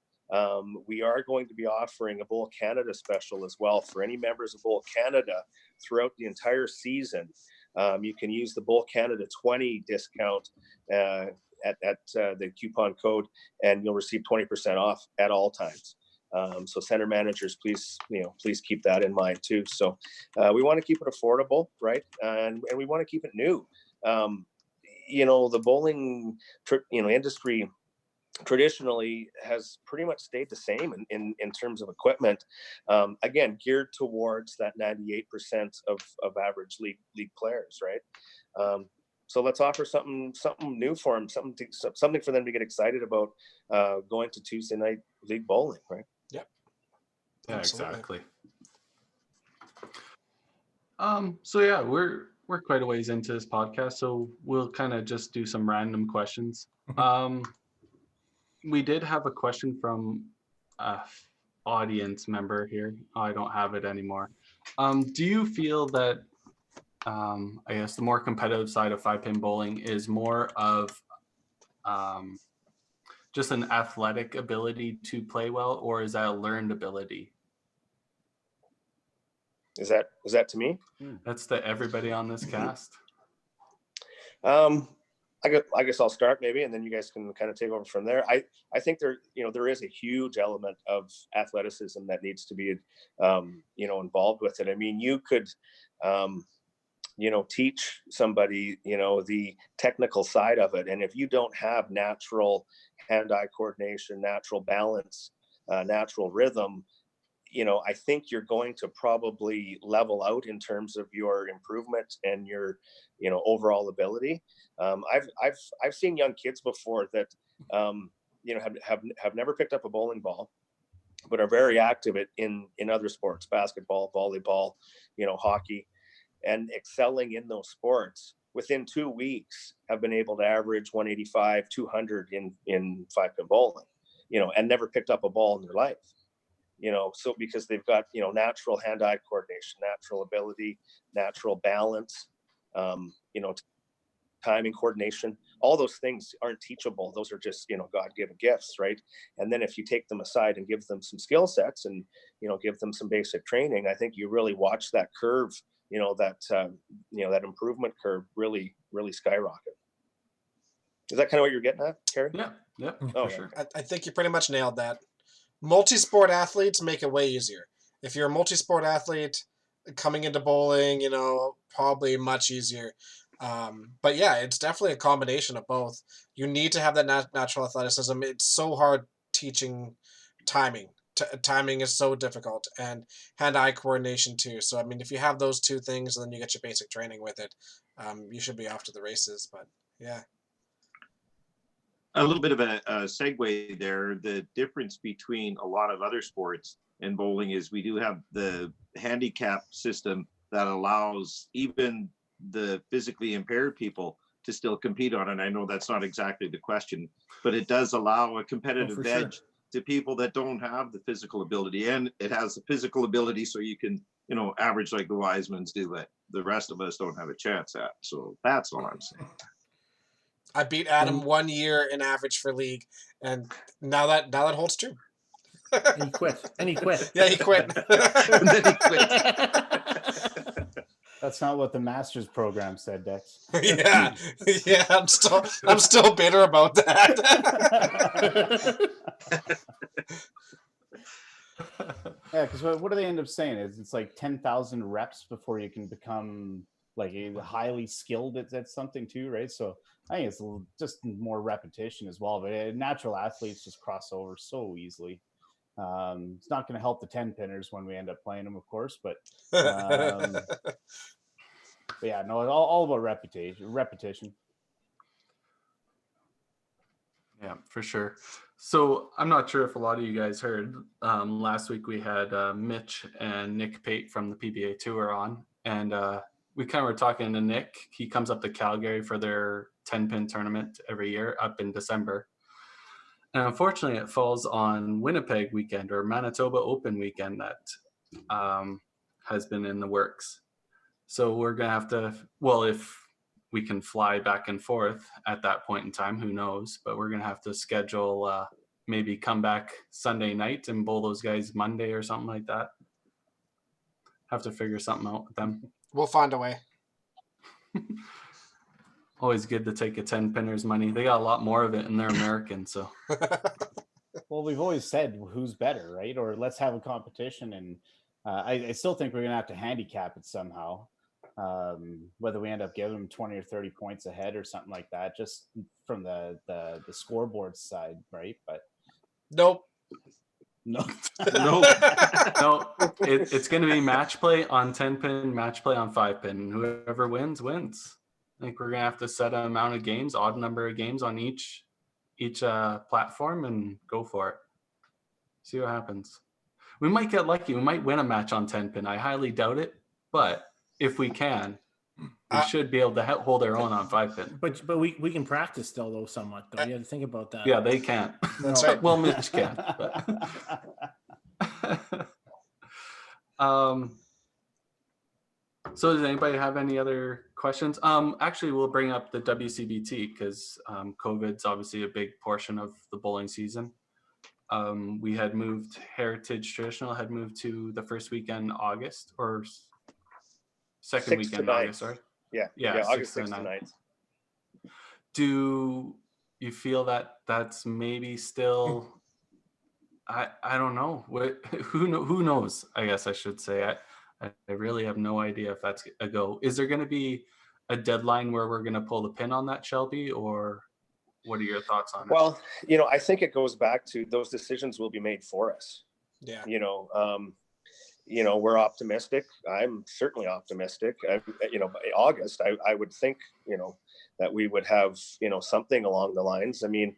we are going to be offering a Bowl Canada special as well for any members of Bowl Canada throughout the entire season. You can use the Bowl Canada 20 discount at the coupon code, and you'll receive 20% off at all times. So center managers, please keep that in mind too. So we want to keep it affordable, right? And we want to keep it new. The bowling industry traditionally has pretty much stayed the same in terms of equipment, again geared towards that 98% of average league players, right? So let's offer something new for them, something for them to get excited about going to Tuesday night league bowling, right? Yep. Yeah, Absolutely. exactly. So yeah, we're quite a ways into this podcast, so we'll kind of just do some random questions. We did have a question from a audience member here. I don't have it anymore. Do you feel that, I guess, the more competitive side of 5-pin bowling is more of just an athletic ability to play well, or is that a learned ability? Is that to me? That's to everybody on this cast. I guess I'll start maybe, and then you guys can kind of take over from there. I think there is a huge element of athleticism that needs to be, involved with it. I mean, you could, teach somebody, the technical side of it. And if you don't have natural hand-eye coordination, natural balance, natural rhythm, I think you're going to probably level out in terms of your improvement and your, overall ability. I've seen young kids before that, have never picked up a bowling ball, but are very active in other sports, basketball, volleyball, hockey, and excelling in those sports. Within 2 weeks, have been able to average 185, 200 in 5-pin bowling, and never picked up a ball in their life. So because they've got, natural hand-eye coordination, natural ability, natural balance, timing, coordination, all those things aren't teachable. Those are just, God-given gifts, right? And then if you take them aside and give them some skill sets and, give them some basic training, I think you really watch that curve, that improvement curve really, really skyrocket. Is that kind of what you're getting at, Kerry? Yeah, Oh, for sure. I think you pretty much nailed that. Multi-sport athletes make it way easier. If you're a multi-sport athlete coming into bowling, probably much easier. But yeah, it's definitely a combination of both. You need to have that natural athleticism. It's so hard teaching timing. Timing is so difficult, and hand-eye coordination too. So I mean, if you have those two things, then you get your basic training with it. You should be off to the races. But yeah. A little bit of a segue there. The difference between a lot of other sports and bowling is we do have the handicap system that allows even the physically impaired people to still compete on it. I know that's not exactly the question, but it does allow a competitive edge to people that don't have the physical ability, and it has the physical ability so you can, average like the Wisemans do that the rest of us don't have a chance at. So that's all I'm saying. I beat Adam 1 year in average for league, and now that holds true. And he quit. Yeah, he quit. And then he quit. That's not what the master's program said, Dex. Yeah, yeah. I'm still bitter about that. Yeah, because what do they end up saying? It's like 10,000 reps before you can become like a highly skilled at something too, right? So I think it's just more repetition as well. But natural athletes just cross over so easily. It's not going to help the 10 pinners when we end up playing them, of course, but yeah, no, all about repetition. Yeah, for sure. So I'm not sure if a lot of you guys heard. Last week we had Mitch and Nick Pate from the PBA Tour on, and we kind of were talking to Nick. He comes up to Calgary for their 10-pin tournament every year up in December. And unfortunately, it falls on Winnipeg weekend or Manitoba Open weekend that has been in the works. So we're going to have to, well, if we can fly back and forth at that point in time, who knows? But we're going to have to schedule maybe come back Sunday night and bowl those guys Monday or something like that. Have to figure something out with them. We'll find a way. Always good to take a 10-pinner's money. They got a lot more of it and they're American, so. Well, we've always said who's better, right? Or let's have a competition. And I still think we're going to have to handicap it somehow. Whether we end up giving them 20 or 30 points ahead or something like that, just from the scoreboard side, right? But Nope. no, No, it's going to be match play on 10-pin, match play on 5-pin. Whoever wins. I think we're going to have to set an amount of games, odd number of games on each platform and go for it. See what happens. We might get lucky. We might win a match on 10-pin. I highly doubt it, but if we can, we should be able to hold our own on 5-pin. But we can practice still though somewhat though. You have to think about that. Yeah, they can't. That's right. Well, Mitch can. But. So does anybody have any other questions? Actually, we'll bring up the WCBT because COVID's obviously a big portion of the bowling season. We had moved Heritage Traditional had moved to the first weekend August or second weekend August, right? Yeah, August 6th to 9th. Do you feel that that's maybe still? I don't know. Who knows? I guess I should say. I really have no idea if that's a go. Is there going to be a deadline where we're going to pull the pin on that, Shelby, or what are your thoughts on it? Well, I think it goes back to those decisions will be made for us. Yeah. We're optimistic. I'm certainly optimistic. By August, I would think, that we would have, something along the lines. I mean,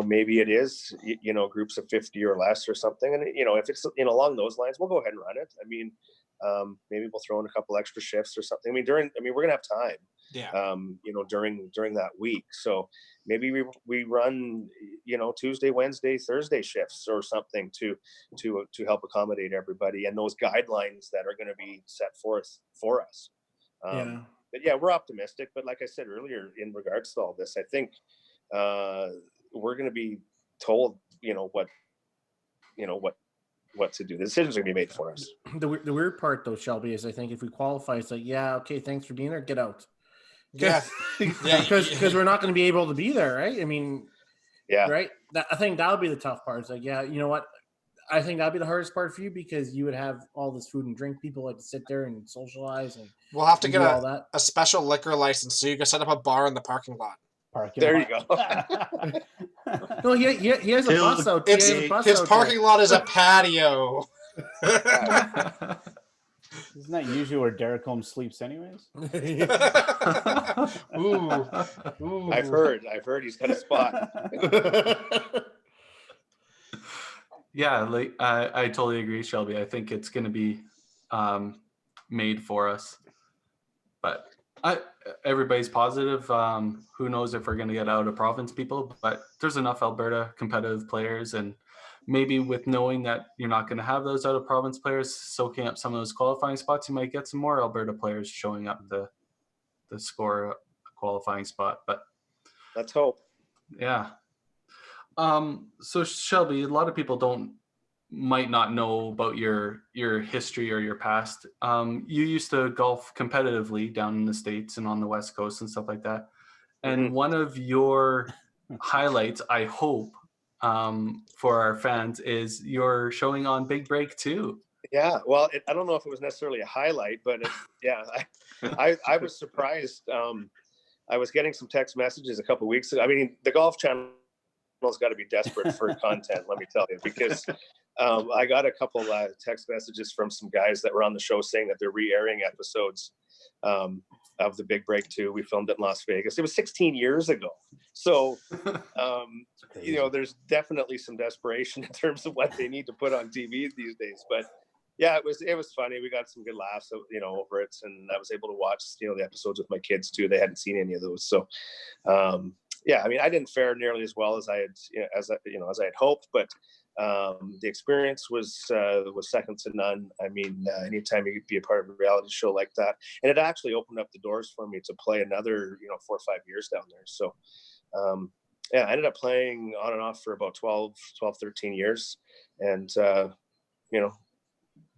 maybe it is, groups of 50 or less or something. And, if it's, along those lines, we'll go ahead and run it. I mean, maybe we'll throw in a couple extra shifts or something. I mean, we're going to have time, during that week. So maybe we run, Tuesday, Wednesday, Thursday shifts or something to help accommodate everybody and those guidelines that are going to be set forth for us. But yeah, we're optimistic. But like I said earlier, in regards to all this, I think, we're going to be told, what to do. The decisions are going to be made for us. The weird part though, Shelby, is I think if we qualify, it's like, yeah, okay, thanks for being there, get out. Yeah. Because we're not going to be able to be there, right? I mean, yeah, right. I think that'll be the tough part. It's like, yeah, you know what? I think that'd be the hardest part for you because you would have all this food and drink. People like to sit there and socialize, and we'll have to get all that. a special liquor license so you can set up a bar in the parking lot. There you go. No, he has a bus out. His parking lot is a patio. Isn't that usually where Derek Holmes sleeps anyways? Ooh. I've heard he's got a spot. Yeah, I totally agree, Shelby. I think it's going to be made for us, but everybody's positive. Who knows if we're going to get out of province people, but there's enough Alberta competitive players, and maybe with knowing that you're not going to have those out of province players soaking up some of those qualifying spots, you might get some more Alberta players showing up to score a qualifying spot. But let's hope. Yeah. So Shelby, a lot of people don't might not know about your history or your past. You used to golf competitively down in the States and on the West Coast and stuff like that. And one of your highlights, I hope, for our fans is your showing on Big Break 2. Yeah, well, I don't know if it was necessarily a highlight, but I was surprised. I was getting some text messages a couple of weeks ago. I mean, the Golf Channel's got to be desperate for content, let me tell you, because I got a couple text messages from some guys that were on the show saying that they're re-airing episodes of the Big Break 2. We filmed it in Las Vegas. It was 16 years ago. So, you know, there's definitely some desperation in terms of what they need to put on TV these days. But yeah, it was funny. We got some good laughs, you know, over it. And I was able to watch, you know, the episodes with my kids too. They hadn't seen any of those. So, yeah, I mean, I didn't fare nearly as well as I had, as I had hoped, but the experience was second to none. I mean, anytime you could be a part of a reality show like that, and it actually opened up the doors for me to play another, 4 or 5 years down there. So, yeah, I ended up playing on and off for about 12, 13 years, and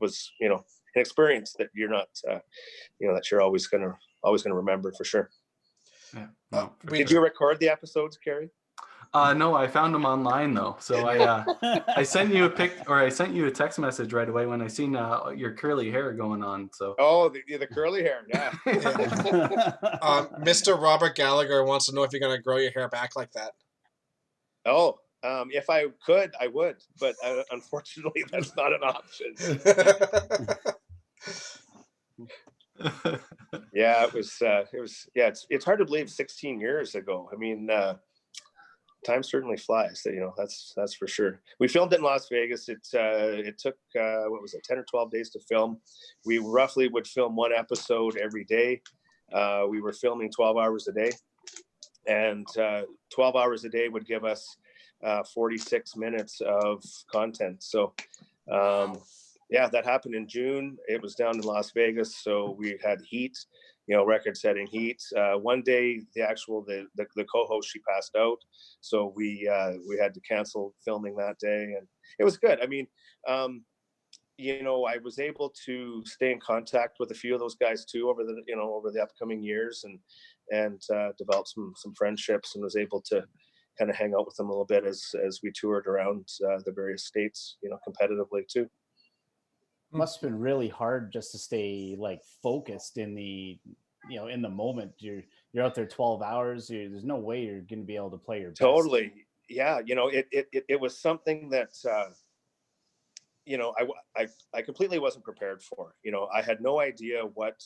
was an experience that you're not, that you're always gonna remember for sure. Yeah. No, Did you record the episodes, Kerry? No, I found them online though. So I sent you I sent you a text message right away when I seen your curly hair going on. So the curly hair, yeah. Mr. Robert Gallagher wants to know if you're gonna grow your hair back like that. Oh, if I could, I would, but unfortunately, that's not an option. Yeah, it was. Yeah, it's hard to believe 16 years ago. I mean, time certainly flies. That's for sure. We filmed it in Las Vegas. It took 10 or 12 days to film. We roughly would film one episode every day. We were filming 12 hours a day, and 12 hours a day would give us 46 minutes of content. So, yeah, that happened in June. It was down in Las Vegas, so we had heat, record-setting heat. One day, the co-host, she passed out, so we had to cancel filming that day, and it was good. I mean, I was able to stay in contact with a few of those guys too over the upcoming years, and develop some friendships, and was able to kind of hang out with them a little bit as we toured around the various states, competitively too. Must have been really hard just to stay focused in the moment. You're out there 12 hours. There's no way you're going to be able to play your best. Totally. Yeah. It was something that, I completely wasn't prepared for. I had no idea what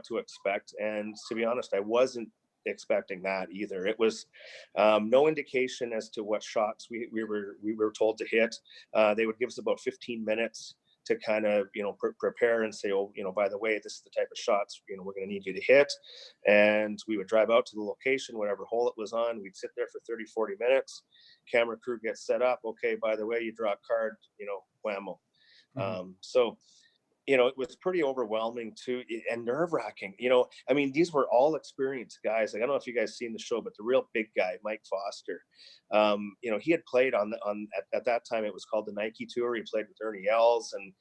to expect. And to be honest, I wasn't expecting that either. It was no indication as to what shots we were told to hit. They would give us about 15 minutes to kind of, prepare and say, oh, by the way, this is the type of shots, we're going to need you to hit. And we would drive out to the location, whatever hole it was on. We'd sit there for 30, 40 minutes. Camera crew gets set up. Okay, by the way, you draw a card, whammo. Mm-hmm. So, it was pretty overwhelming too, and nerve-wracking. I mean, these were all experienced guys. I don't know if you guys seen the show, but the real big guy, Mike Foster, he had played at that time, it was called the Nike Tour. He played with Ernie Els and,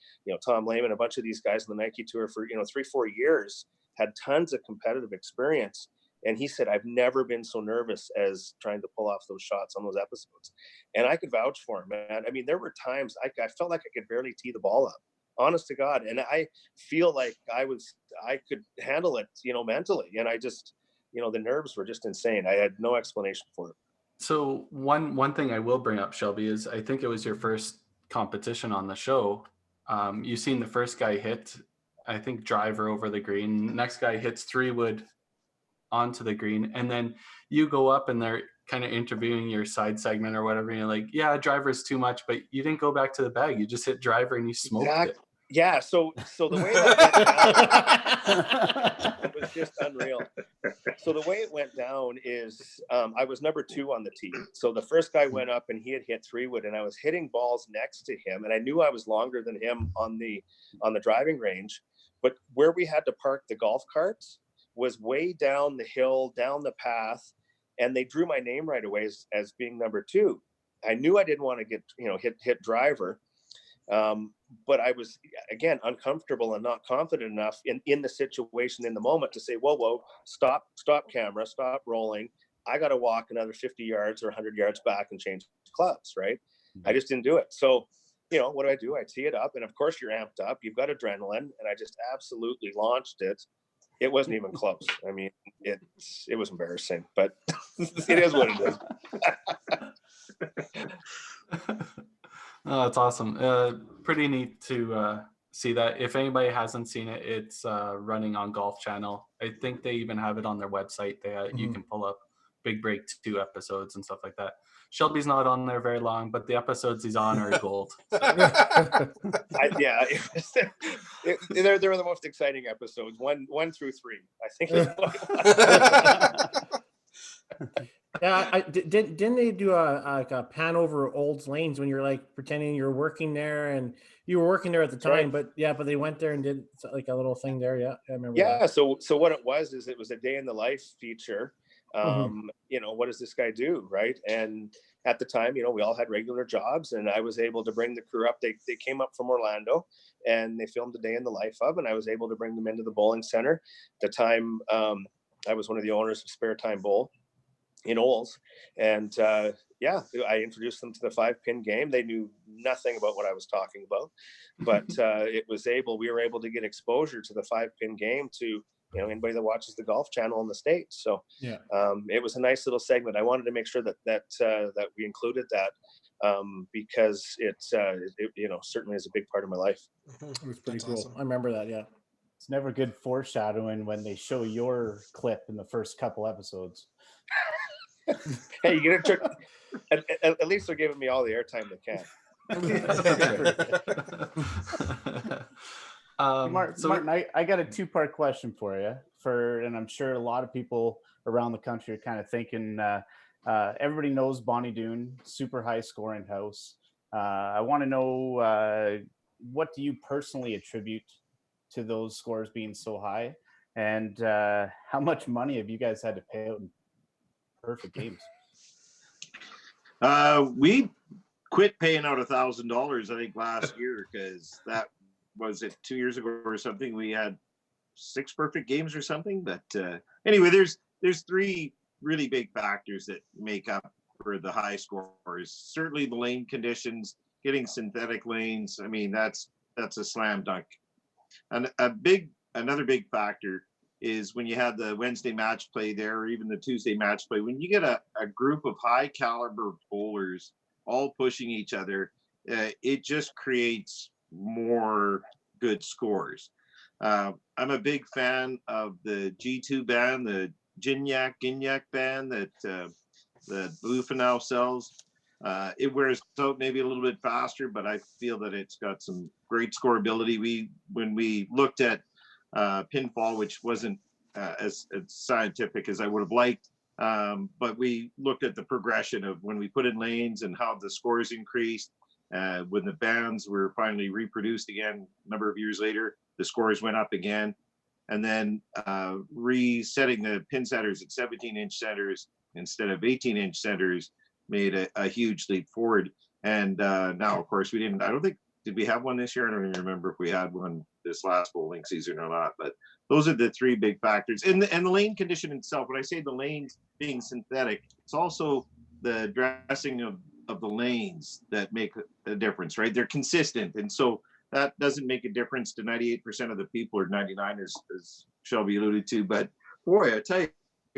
Tom Lehman, a bunch of these guys on the Nike Tour for, 3-4 years, had tons of competitive experience. And he said, I've never been so nervous as trying to pull off those shots on those episodes. And I could vouch for him, man. I mean, there were times I felt like I could barely tee the ball up. Honest to God. And I feel like I could handle it, mentally. And I just, the nerves were just insane. I had no explanation for it. So one thing I will bring up, Shelby, is I think it was your first competition on the show. You seen the first guy hit, I think, driver over the green. Next guy hits 3-wood onto the green. And then you go up and they're kind of interviewing your side segment or whatever. And you're like, yeah, driver's too much, but you didn't go back to the bag. You just hit driver and you smoked it. Yeah, so the way that went down, it was just unreal. So the way it went down is I was number 2 on the tee. So the first guy went up and he had hit 3-wood, and I was hitting balls next to him, and I knew I was longer than him on the driving range. But where we had to park the golf carts was way down the hill, down the path, and they drew my name right away as being number 2. I knew I didn't want to get hit driver. But I was, again, uncomfortable and not confident enough in the situation in the moment to say, whoa, stop camera, stop rolling. I got to walk another 50 yards or 100 yards back and change clubs, right? I just didn't do it. So, what do? I tee it up, and of course you're amped up. You've got adrenaline, and I just absolutely launched it. It wasn't even close. I mean, it was embarrassing, but it is what it is. Oh, that's awesome. Pretty neat to see that. If anybody hasn't seen it, it's running on Golf Channel. I think they even have it on their website. You can pull up Big Break 2 episodes and stuff like that. Shelby's not on there very long, but the episodes he's on are gold. So. They were the most exciting episodes. 1 through 3, I think. Yeah, didn't they do a pan over Olds Lanes when you're like pretending you're working there, and you were working there at the time, right. but they went there and did like a little thing there. Yeah, I remember. Yeah, that. so what it was a day in the life feature. What does this guy do, right? And at the time, we all had regular jobs, and I was able to bring the crew up. They came up from Orlando, and they filmed a day in the life of, and I was able to bring them into the bowling center. At the time, I was one of the owners of Spare Time Bowl in Olds, and I introduced them to the 5-pin game. They knew nothing about what I was talking about, but we were able to get exposure to the 5-pin game to anybody that watches the Golf Channel in the States. So it was a nice little segment. I wanted to make sure that we included that because it certainly is a big part of my life. It was pretty cool. Awesome. I remember that. Yeah, it's never good foreshadowing when they show your clip in the first couple episodes. Hey, you get at least they're giving me all the airtime they can. Martin, I got a 2-part question for you. And I'm sure a lot of people around the country are kind of thinking, everybody knows Bonnie Doon, super high scoring house. I want to know, what do you personally attribute to those scores being so high? And how much money have you guys had to pay out in perfect games? We quit paying out $1,000, I think, last year, because that was it 2 years ago or something. We had 6 perfect games or something. But anyway, there's 3 really big factors that make up for the high scores. Certainly the lane conditions, getting synthetic lanes. I mean, that's a slam dunk. And another big factor is when you have the Wednesday match play there, or even the Tuesday match play, when you get a group of high caliber bowlers all pushing each other, it just creates more good scores. I'm a big fan of the G2 band, the Gignac band that Bluefenau sells. It wears out maybe a little bit faster, but I feel that it's got some great scoreability. When we looked at pinfall, which wasn't as scientific as I would have liked, but we looked at the progression of when we put in lanes and how the scores increased. When the bands were finally reproduced again a number of years later, the scores went up again. And then resetting the pin centers at 17-inch centers instead of 18-inch centers made a huge leap forward. And now, of course, did we have one this year? I don't even remember if we had one this last bowling season or not, but those are the 3 big factors. And the lane condition itself, when I say the lanes being synthetic, it's also the dressing of the lanes that make a difference, right? They're consistent. And so that doesn't make a difference to 98% of the people, or 99 as Shelby alluded to. But boy, I tell you,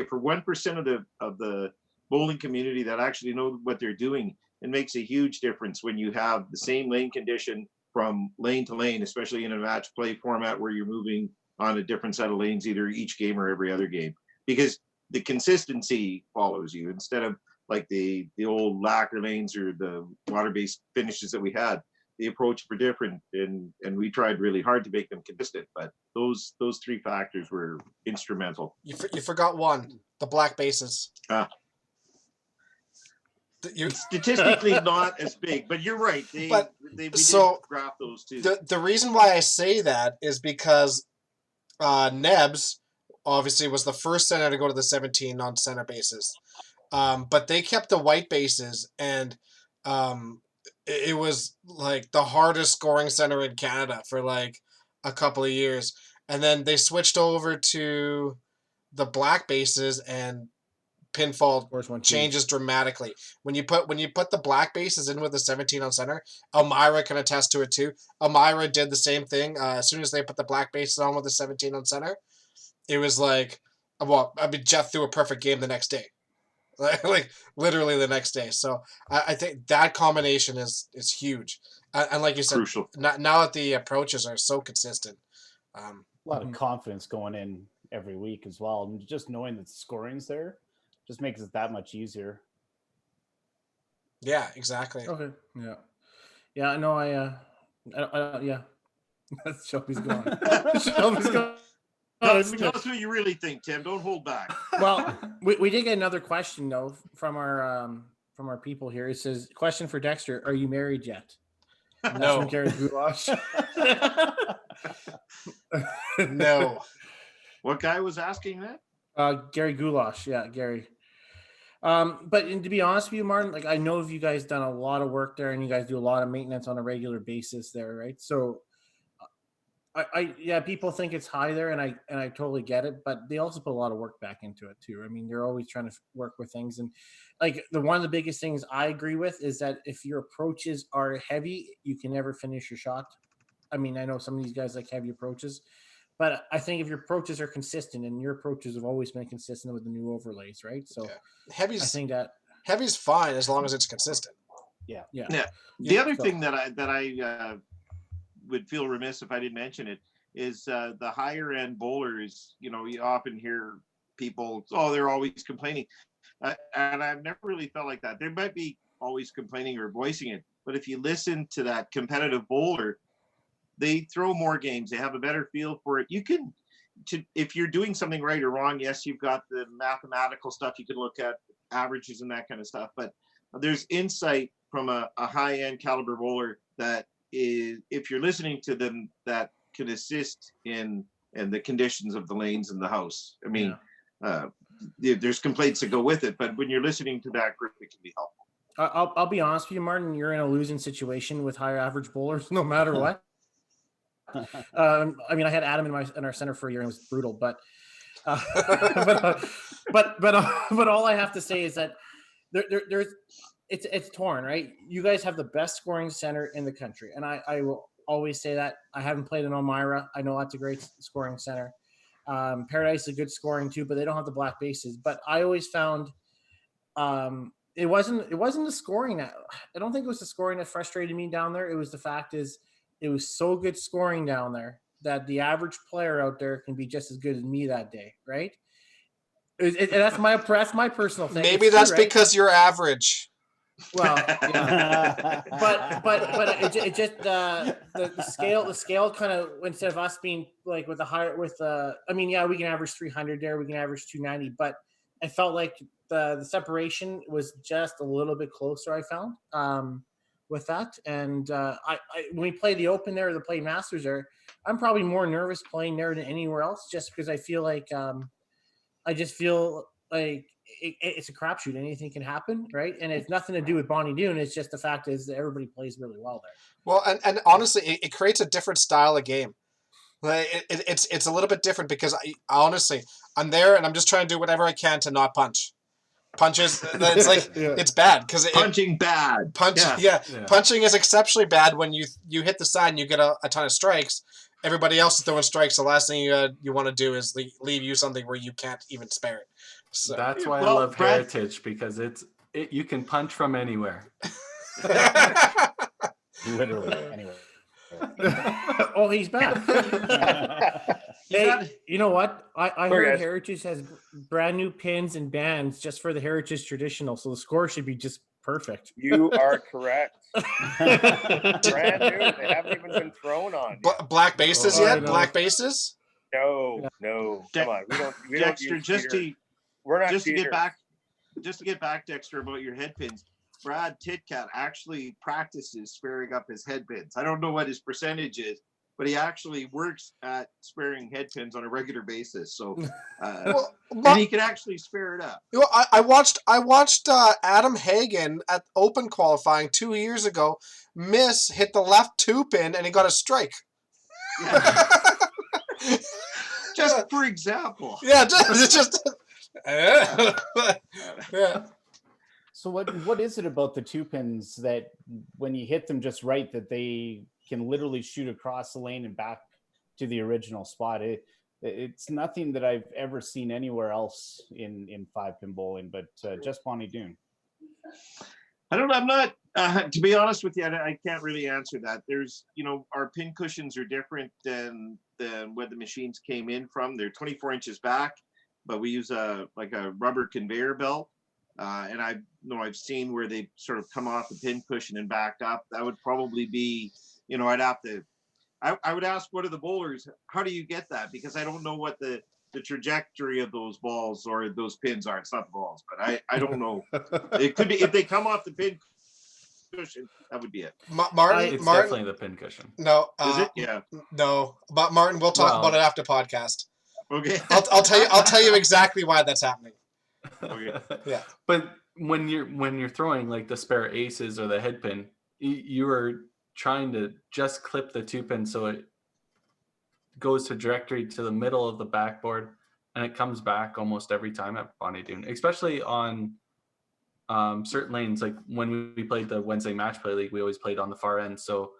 for 1% of the bowling community that actually know what they're doing, it makes a huge difference when you have the same lane condition from lane to lane, especially in a match play format where you're moving on a different set of lanes, either each game or every other game, because the consistency follows you instead of like the old lacquer lanes or the water-based finishes that we had. The approach were different, and we tried really hard to make them consistent. But those 3 factors were instrumental. You forgot one: the black bases. Statistically not as big, but you're right. We did graph those too. The reason why I say that is because Nebs obviously was the first center to go to the 17 non-center bases, but they kept the white bases, and it was like the hardest scoring center in Canada for like a couple of years. And then they switched over to the black bases, and pinfall changes dramatically. When you put the black bases in with the 17 on center, Elmira can attest to it too. Elmira did the same thing. As soon as they put the black bases on with the 17 on center, it was like, well, I mean, Jeff threw a perfect game the next day. Like literally the next day. So I think that combination is huge. And like you said, Crucial. Now that the approaches are so consistent. A lot of confidence going in every week as well. And just knowing that the scoring's there just makes it that much easier. Yeah, exactly. Okay. Yeah. Yeah, no, yeah. Shelby's gone. Shelby's gone. Tell us what you really think, Tim. Don't hold back. Well, we did get another question though from our people here. It says, question for Dexter: are you married yet? And that's from Gary Goulash. No. What guy was asking that? Gary Goulash. Yeah, Gary. But to be honest with you, Martin, like I know you guys done a lot of work there, and you guys do a lot of maintenance on a regular basis there, right? So, yeah, people think it's high there, and I totally get it, but they also put a lot of work back into it too. I mean, they're always trying to work with things, and like one of the biggest things I agree with is that if your approaches are heavy, you can never finish your shot. I mean, I know some of these guys like heavy approaches, but I think if your approaches are consistent, and your approaches have always been consistent with the new overlays, right? So I think that heavy's fine as long as it's consistent. Yeah. The other thing that I would feel remiss if I didn't mention it is the higher end bowlers. You know, you often hear people, they're always complaining, and I've never really felt like that. They might be always complaining or voicing it, but if you listen to that competitive bowler, they throw more games. They have a better feel for it. You can, if you're doing something right or wrong, yes, you've got the mathematical stuff you can look at, averages and that kind of stuff, but there's insight from a high-end caliber bowler that is, if you're listening to them, that can assist in the conditions of the lanes in the house. I mean, there's complaints that go with it, but when you're listening to that group, it can be helpful. I'll be honest with you, Martin. You're in a losing situation with higher average bowlers, no matter what. I mean, I had Adam in our center for a year, and it was brutal. But all I have to say is that there's it's torn, right? You guys have the best scoring center in the country, and I will always say that. I haven't played in Elmira. I know that's a great scoring center. Paradise is a good scoring too, but they don't have the black bases. But I always found it wasn't the scoring. I don't think it was the scoring that frustrated me down there. It was the fact is it was so good scoring down there that the average player out there can be just as good as me that day, right? That's my personal thing. Maybe that's true, right? Because you're average. Well, yeah. but it just the scale kind of, instead of us being like with the higher I mean, yeah, we can average 300 there, we can average 290, but I felt like the separation was just a little bit closer. I found with that, and I when we play the Open there, or the Play Masters there, I'm probably more nervous playing there than anywhere else, just because I feel like I just feel like it's a crapshoot. Anything can happen, right? And it's nothing to do with Bonnie Doon. It's just the fact is that everybody plays really well there. Well, and honestly, it creates a different style of game. Like it's a little bit different because honestly, I'm there and I'm just trying to do whatever I can to not punch. Punches, it's like it's bad because punching bad. Punching is exceptionally bad when you hit the side and you get a ton of strikes. Everybody else is throwing strikes. The last thing you want to do is leave you something where you can't even spare it. So that's why I love Heritage, because you can punch from anywhere. Literally anywhere. Oh, he's back. Hey, you know what? I heard Heritage has brand new pins and bands just for the Heritage Traditional, so the score should be just perfect. You are correct. Brand new. They haven't even been thrown on. Black bases yet? Black bases? No. Come on. We Dexter, don't we're not to get back, Dexter, about your head pins. Brad Titcat actually practices sparing up his head pins. I don't know what his percentage is, but he actually works at sparing head pins on a regular basis. So, Well, and he can actually spare it up. You know, I watched Adam Hagen at Open qualifying 2 years ago. Hit the left 2-pin and he got a strike. Yeah. Just for example. Yeah, just yeah. So what is it about the 2-pins that when you hit them just right, that they can literally shoot across the lane and back to the original spot? It's nothing that I've ever seen anywhere else in 5-pin bowling, but just Bonnie Doon. I don't know. I'm not, to be honest with you, I can't really answer that. There's, our pin cushions are different than where the machines came in from. They're 24 inches back, but we use a rubber conveyor belt. And I've seen where they sort of come off the pin cushion and back up. That would probably be, I would ask one of the bowlers, how do you get that? Because I don't know what the trajectory of those balls or those pins are. It's not the balls, but I don't know. It could be, if they come off the pin cushion, that would be it. Martin, definitely the pin cushion. No. Is it? Yeah. No. But Martin, we'll talk about it after podcast. Okay. I'll tell you exactly why that's happening. Okay. Yeah. But when you're throwing like the spare aces or the head pin, you are trying to just clip the 2-pin so it goes to trajectory to the middle of the backboard, and it comes back almost every time at Bonnie Doon, especially on certain lanes. Like when we played the Wednesday match play league, we always played on the far end. So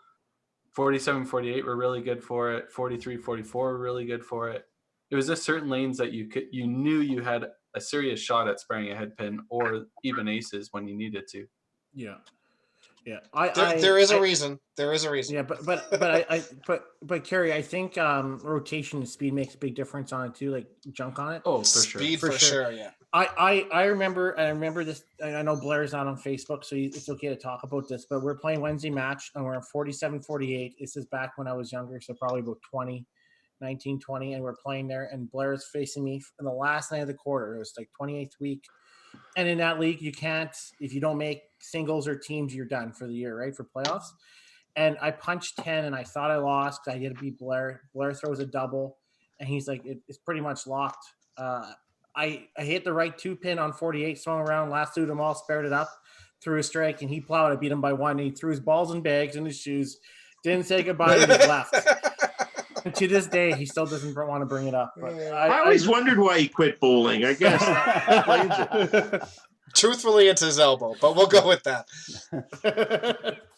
47, 48 were really good for it. 43, 44 were really good for it. It was just certain lanes that you knew you had a serious shot at sparing a head pin or even aces when you needed to. Yeah. There is a reason. There is a reason. Yeah, but Kerry, I think rotation and speed makes a big difference on it too. Like junk on it. Oh, for sure. Speed for sure. Yeah. I remember this. I know Blair's not on Facebook, so it's okay to talk about this. But we're playing Wednesday match, and we're in 47-48. This is back when I was younger, so probably about 19, 20, and we're playing there. And Blair's facing me in the last night of the quarter. It was like 28th week. And in that league, you can't, if you don't make singles or teams, you're done for the year, right? For playoffs. And I punched 10 and I thought I lost. I had to beat Blair. Blair throws a double and he's like, it's pretty much locked. I hit the right 2-pin on 48, swung around, lassoed them all, spared it up, threw a strike, and he plowed. I beat him by 1. And he threw his balls and bags in his shoes, didn't say goodbye, and just left. And to this day, he still doesn't want to bring it up. But I always wondered why he quit bowling. I guess that explains it. Truthfully, it's his elbow, but we'll go with that.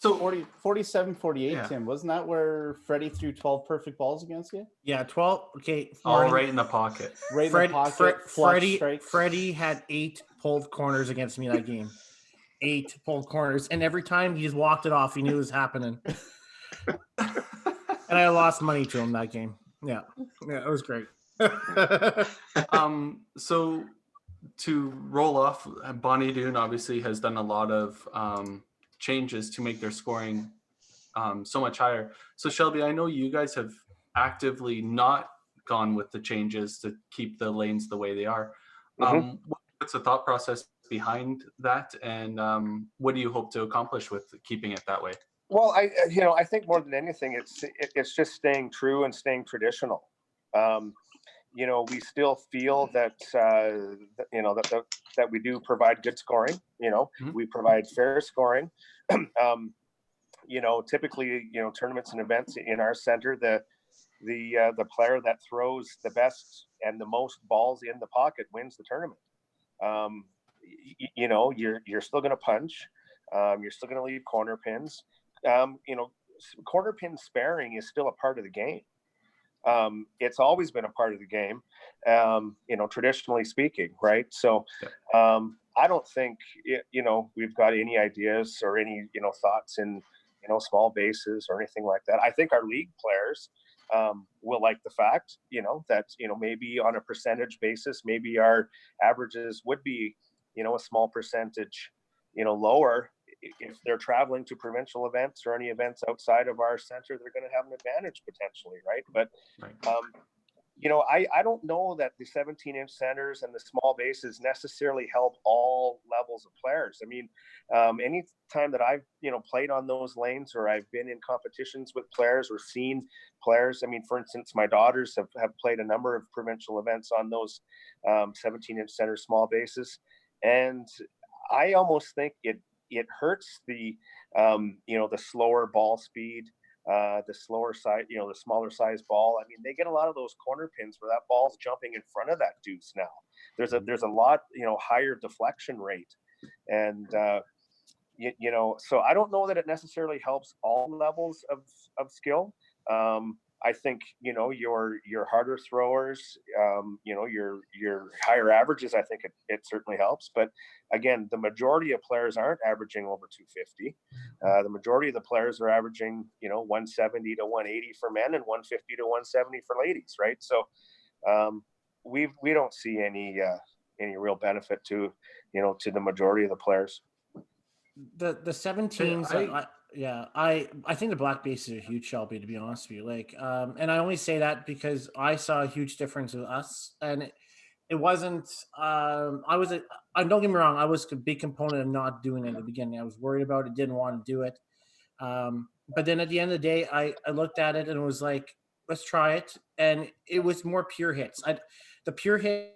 So 47-48, Yeah. Tim, wasn't that where Freddie threw 12 perfect balls against you? Yeah, 12. Okay. All right in the pocket. Right in the pocket, flush strike. Freddie had 8 pulled corners against me that game. 8 pulled corners. And every time he just walked it off, he knew it was happening. And I lost money to him that game. Yeah, it was great. So to roll off, Bonnie Doon obviously has done a lot of changes to make their scoring so much higher. So Shelby, I know you guys have actively not gone with the changes to keep the lanes the way they are. What's the thought process behind that, and what do you hope to accomplish with keeping it that way? Well, I think more than anything, it's just staying true and staying traditional. We still feel that that we do provide good scoring. We provide fair scoring. Typically, tournaments and events in our center, the player that throws the best and the most balls in the pocket wins the tournament. You're still going to punch. You're still going to leave corner pins. Corner pin sparing is still a part of the game. It's always been a part of the game, traditionally speaking, right? So I don't think, we've got any ideas or any, thoughts in, small bases or anything like that. I think our league players will like the fact, that, maybe on a percentage basis, maybe our averages would be, a small percentage, lower. If they're traveling to provincial events or any events outside of our center, they're going to have an advantage potentially, right? But I don't know that the 17-inch centers and the small bases necessarily help all levels of players. I mean, any time that I've, played on those lanes, or I've been in competitions with players or seen players, I mean, for instance, my daughters have played a number of provincial events on those 17-inch center small bases. And I almost think it hurts the, the slower ball speed, the slower side, the smaller size ball. I mean, they get a lot of those corner pins where that ball's jumping in front of that deuce now. There's a lot, higher deflection rate. And, so I don't know that it necessarily helps all levels of skill. I think, your harder throwers, your higher averages, I think it certainly helps. But again, the majority of players aren't averaging over 250. The majority of the players are averaging, 170 to 180 for men and 150 to 170 for ladies, right? So we don't see any real benefit to the majority of the players. The 17s, I think the black bases are huge, Shelby, to be honest with you. Like, and I only say that because I saw a huge difference with us, and it wasn't. Don't get me wrong, I was a big component of not doing it at the beginning. I was worried about it, didn't want to do it. But then at the end of the day, I looked at it and it was like, let's try it, and it was more pure hits. The pure hits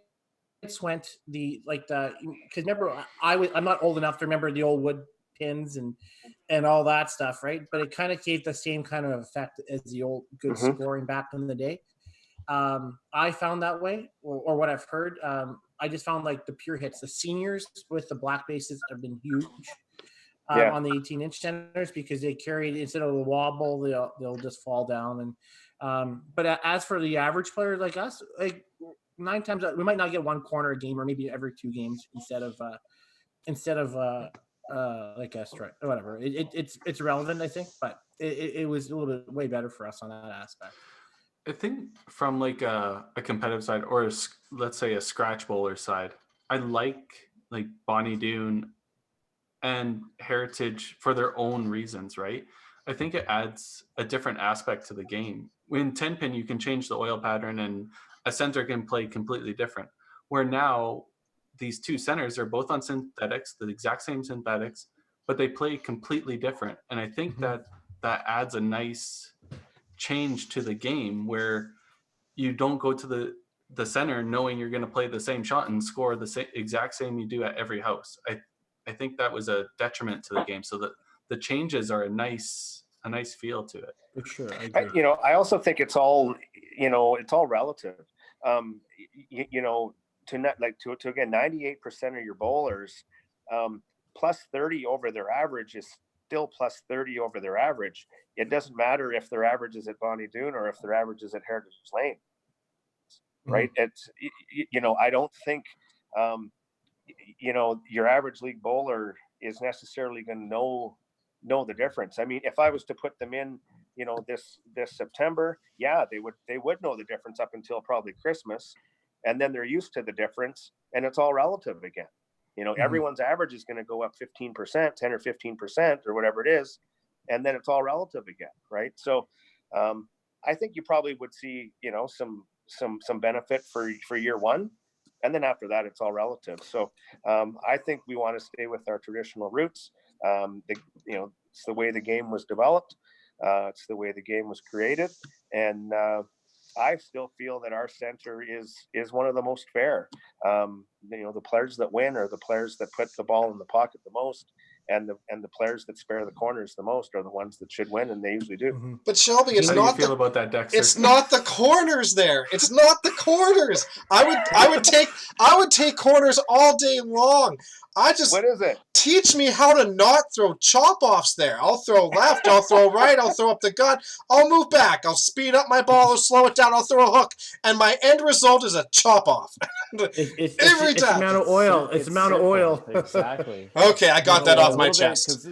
went because remember I'm not old enough to remember the old wood pins and all that stuff, right? But it kind of gave the same kind of effect as the old good scoring back in the day. I found that way, or what I've heard. I just found like the pure hits, the seniors with the black bases have been huge on the 18-inch centers, because they carried, instead of the wobble, they'll just fall down. And but as for the average player like us, like 9 times we might not get one corner a game, or maybe every 2 games instead of like a strike or whatever. It's relevant, I think, but it was a little bit way better for us on that aspect. I think from like a competitive side, or let's say a scratch bowler side, I like Bonnie Doon and Heritage for their own reasons, right? I think it adds a different aspect to the game. In 10-pin, you can change the oil pattern and a center can play completely different. Where now these 2 centers are both on synthetics, the exact same synthetics, but they play completely different. And I think that adds a nice change to the game, where you don't go to the center knowing you're going to play the same shot and score the exact same you do at every house. I think that was a detriment to the game. So that the changes are a nice feel to it. For sure, I agree. I also think it's all relative. To not to again, 98% of your bowlers, plus 30 over their average is still plus 30 over their average. It doesn't matter if their average is at Bonnie Doon or if their average is at Heritage Lane, right? It's I don't think your average league bowler is necessarily going to know the difference. I mean, if I was to put them in, this September, they would know the difference up until probably Christmas, and then they're used to the difference, and it's all relative again. Everyone's average is going to go up 15%, 10 or 15%, or whatever it is, and then it's all relative again, right? So I think you probably would see, some benefit for year one. And then after that, it's all relative. So I think we want to stay with our traditional roots. It's the way the game was developed. It's the way the game was created. And I still feel that our center is one of the most fair. The players that win are the players that put the ball in the pocket the most, and the players that spare the corners the most are the ones that should win, and they usually do. But Shelby, How do you feel about that, Dexter? It's not the corners there. It's not the corners. I would take corners all day long. What is it? Teach me how to not throw chop-offs there. I'll throw left, I'll throw right, I'll throw up the gut, I'll move back, I'll speed up my ball, I'll slow it down, I'll throw a hook, and my end result is a chop-off. It's Every time. It's the amount of oil. It's the amount of oil. Exactly. Okay, I got that off my chest.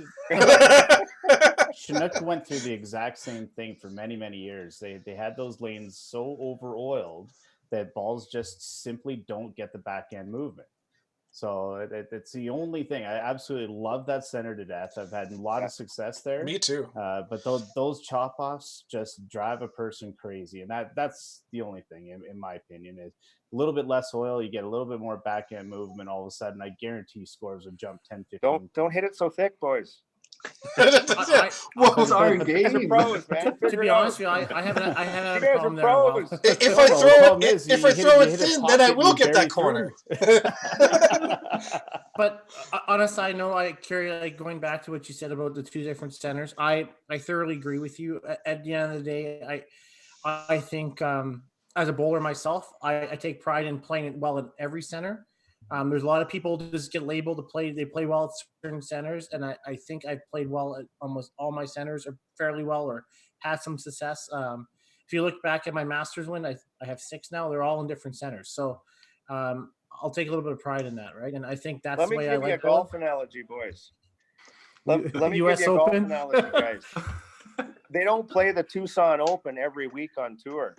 Chinook went through the exact same thing for many, many years. They had those lanes so over-oiled that balls just simply don't get the backhand movement. So it's the only thing. I absolutely love that center to death. I've had a lot of success there. Me too. But those chop offs just drive a person crazy, and that's the only thing in my opinion. Is a little bit less oil, you get a little bit more back end movement. All of a sudden, I guarantee scores would jump 10, 15. Don't hit it so thick, boys. What's our You guys are game? pros, man. To be honest with you, I haven't had You a guys problem are there. Well. pros. If No, I the throw problem it, is if you I hit throw it- it you hit a thin, pocket then I and will you get bury that corner. But on a side note, I carry like going back to what you said about the two different centers. I thoroughly agree with you. At the end of the day, I think as a bowler myself, I take pride in playing it well at every center. There's a lot of people who just get labeled to play. They play well at certain centers, and I think I've played well at almost all my centers, or fairly well, or had some success. If you look back at my Masters win, I have 6 now. They're all in different centers, so I'll take a little bit of pride in that, right? And I think that's Let the me way give I you a like golf analogy, boys. Let me US give you a golf Open? analogy, guys. They don't play the Tucson Open every week on tour.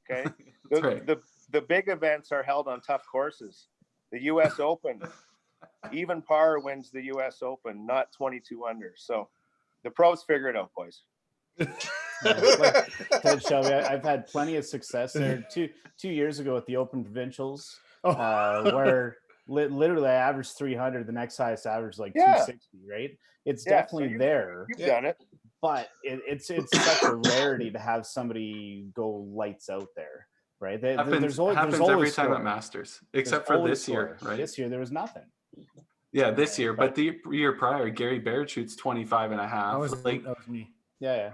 Okay, That's right. the big events are held on tough courses. The U.S. Open, even par wins the U.S. Open, not 22 under. So the pros figure it out, boys. Like said Shelby, I've had plenty of success there. Two years ago at the Open Provincials, where literally I averaged 300. The next highest average like 260. Right? It's definitely so there. You've done it. But it's such a rarity to have somebody go lights out there, right? Happens there's every always time score. at Masters, except There's for always this year, score. right? This year there was nothing. Yeah, this year, but the year prior, Gary Baird shoots 25 and a half. that was me. Yeah.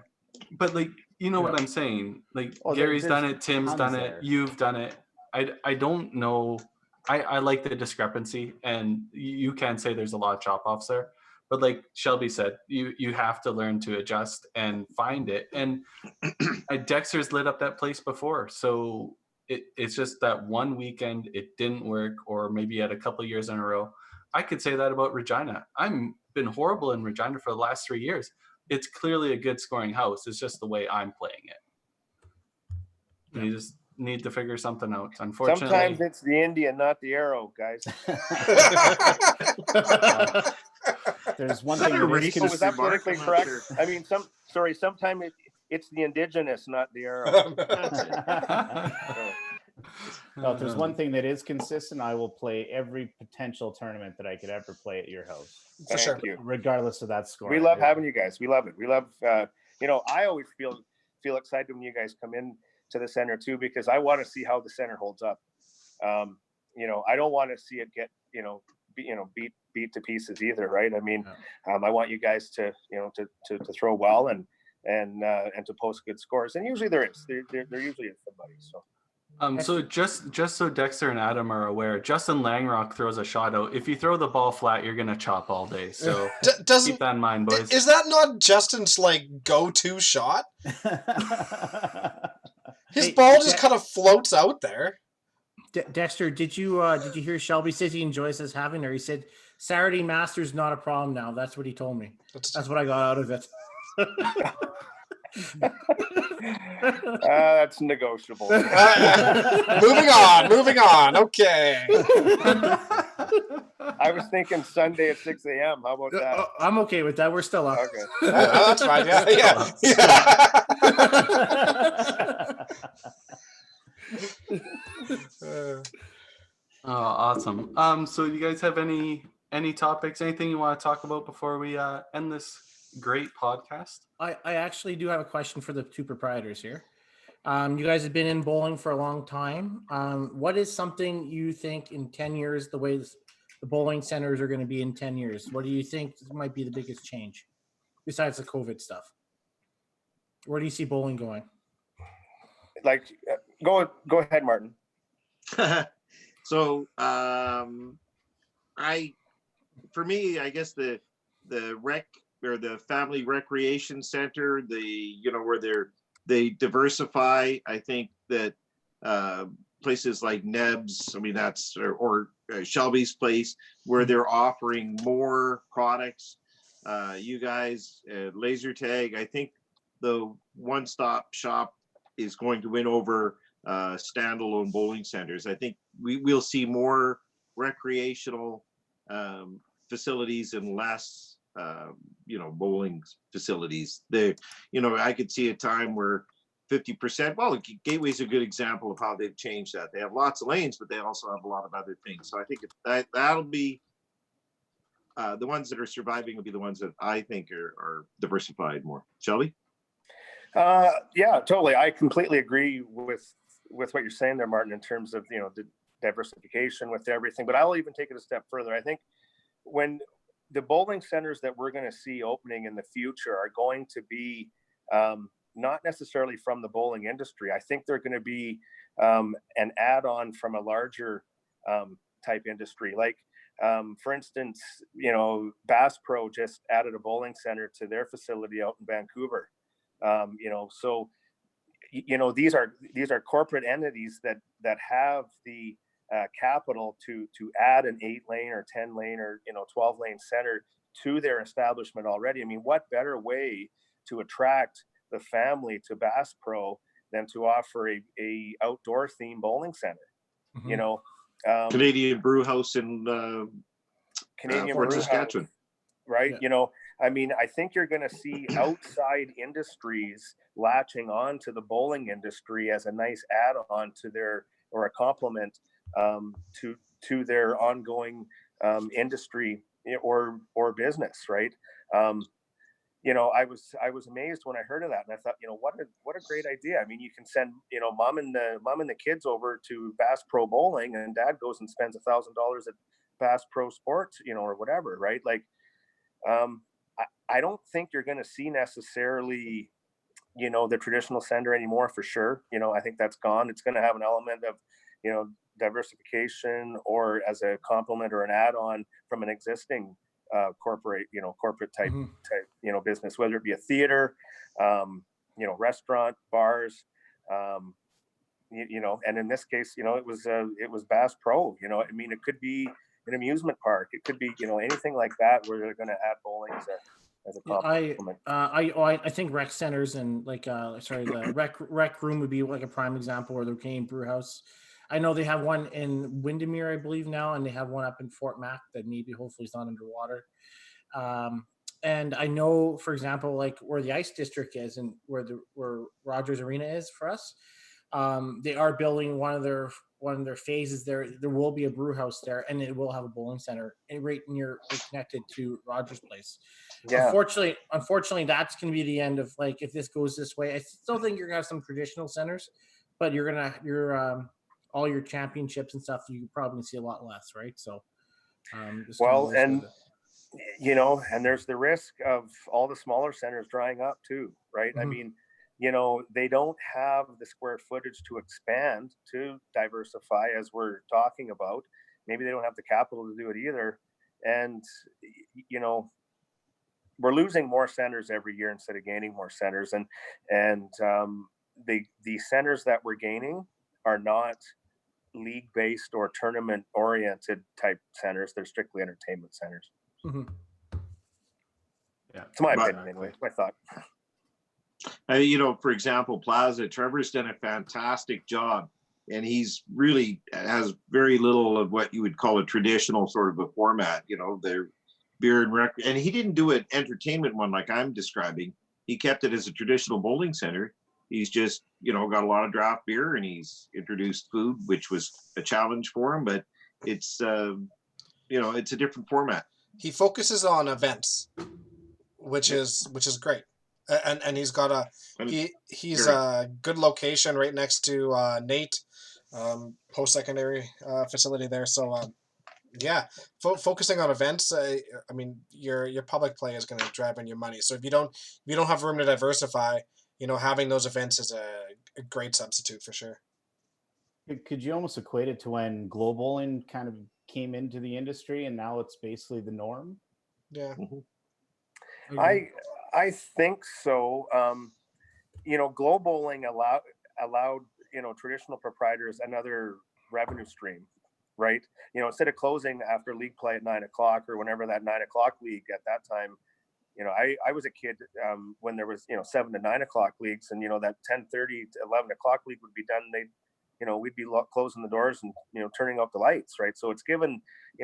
But like, you know what I'm saying? Like Oh, Gary's there's done it, Tim's tons done it, there. you've done it. I don't know. I like the discrepancy, and you can say there's a lot of chop offs there. But like Shelby said, you have to learn to adjust and find it. And Dexter's lit up that place before, so it's just that one weekend it didn't work, or maybe had a couple of years in a row. I could say that about Regina. I've been horrible in Regina for the last 3 years. It's clearly a good scoring house. It's just the way I'm playing it. You just need to figure something out. Unfortunately, Sometimes it's the Indian, not the arrow, guys. There's one thing that is Was that politically correct? I mean, sometimes it's the indigenous, not the arrow. Well, if there's one thing that is consistent, I will play every potential tournament that I could ever play at your house. For sure. Thank you. Regardless of that score. We love having you guys. We love it. We love, I always feel excited when you guys come in to the center too, because I want to see how the center holds up. I don't want to see it get, beat to pieces either. Right. I mean, I want you guys to throw well and to post good scores. And usually there is, there usually is somebody. So. So just so Dexter and Adam are aware, Justin Langrock throws a shot out. If you throw the ball flat, you're gonna chop all day. So keep that in mind, boys. Is that not Justin's go-to shot? His ball just kind of floats out there. Dexter, did you hear Shelby says he enjoys us having her? He said Saturday Masters not a problem now. That's what he told me. That's what I got out of it. That's negotiable. Moving on. Okay. I was thinking Sunday at 6 a.m. How about that? I'm okay with that. We're still up. Okay. That's fine. Yeah. Oh, awesome. So you guys have any topics, anything you want to talk about before we end this great podcast? I actually do have a question for the two proprietors here. You guys have been in bowling for a long time. What is something you think in 10 years, the way the bowling centers are going to be in 10 years? What do you think might be the biggest change besides the COVID stuff? Where do you see bowling going? Go ahead, Martin. So, for me, I guess the rec or the family recreation center, where they diversify. I think that places like Neb's, I mean, that's or Shelby's place, where they're offering more products. You guys, laser tag. I think the one-stop shop is going to win over standalone bowling centers. I think we'll see more recreational facilities and less, bowling facilities. I could see a time where 50%, well, Gateway's a good example of how they've changed that. They have lots of lanes, but they also have a lot of other things. So I think that'll be, the ones that are surviving will be the ones that I think are diversified more. Shelby? Yeah, totally. I completely agree with what you're saying there, Martin, in terms of, the diversification with everything. But I'll even take it a step further. I think when the bowling centers that we're going to see opening in the future are going to be not necessarily from the bowling industry. I think they're going to be an add-on from a larger type industry. Like, for instance, Bass Pro just added a bowling center to their facility out in Vancouver. So these are corporate entities that have the capital to add an 8-lane or 10-lane or 12-lane center to their establishment already. I mean, what better way to attract the family to Bass Pro than to offer a outdoor themed bowling center? Mhm. Canadian Brew House in Canadian Fort Brew Saskatchewan. House, right? Yeah. I think you're going to see outside industries latching on to the bowling industry as a nice add-on to their, or a complement to their ongoing industry or business, right? I was amazed when I heard of that, and I thought, what a great idea. I mean, you can send, mom and the kids over to Bass Pro Bowling, and dad goes and spends $1,000 at Bass Pro Sports, or whatever, right? Like, I don't think you're going to see necessarily, the traditional center anymore, for sure. I think that's gone. It's going to have an element of, diversification, or as a complement or an add-on from an existing corporate type, business, whether it be a theater, restaurant, bars, and in this case, it was Bass Pro. I mean, it could be an amusement park. It could be, anything like that where they're going to add bowling as a complement. I think rec centers and the rec room would be like a prime example, or the Canadian Brew House. I know they have one in Windermere, I believe now, and they have one up in Fort Mac that maybe hopefully is not underwater. And I know, for example, like where the Ice District is and where Rogers Arena is for us, they are building one of their phases there. There will be a brew house there, and it will have a bowling center right connected to Rogers Place. Yeah. Unfortunately, that's going to be the end of, like, if this goes this way. I still think you're going to have some traditional centers, but you're all your championships and stuff, you probably see a lot less, right? So, and there's the risk of all the smaller centers drying up too, right? Mm-hmm. I mean, they don't have the square footage to expand, to diversify, as we're talking about. Maybe they don't have the capital to do it either. And, we're losing more centers every year instead of gaining more centers. And the centers that we're gaining are not league-based or tournament-oriented type centers. They're strictly entertainment centers. Mm-hmm. Yeah, it's my opinion anyway. My thought. For example, Plaza, Trevor's done a fantastic job, and he's really has very little of what you would call a traditional sort of a format. Their beer and rec, and he didn't do an entertainment one like I'm describing. He kept it as a traditional bowling center. He's just, got a lot of draft beer, and he's introduced food, which was a challenge for him, but it's, it's a different format. He focuses on events, which is great. And he's got he's a good location right next to Nate, post-secondary facility there. So, focusing on events. I mean, your public play is going to drive in your money. So if you don't have room to diversify, having those events is a great substitute for sure. Could you almost equate it to when glow bowling kind of came into the industry, and now it's basically the norm? Yeah. Mm-hmm. I think so. Glow bowling allowed traditional proprietors another revenue stream, right? Instead of closing after league play at 9 o'clock or whenever that 9 o'clock league at that time. I was a kid when there was 7 to 9 o'clock leagues, and that 10:30 to 11 o'clock league would be done. we'd be closing the doors and, turning out the lights, right? So it's given,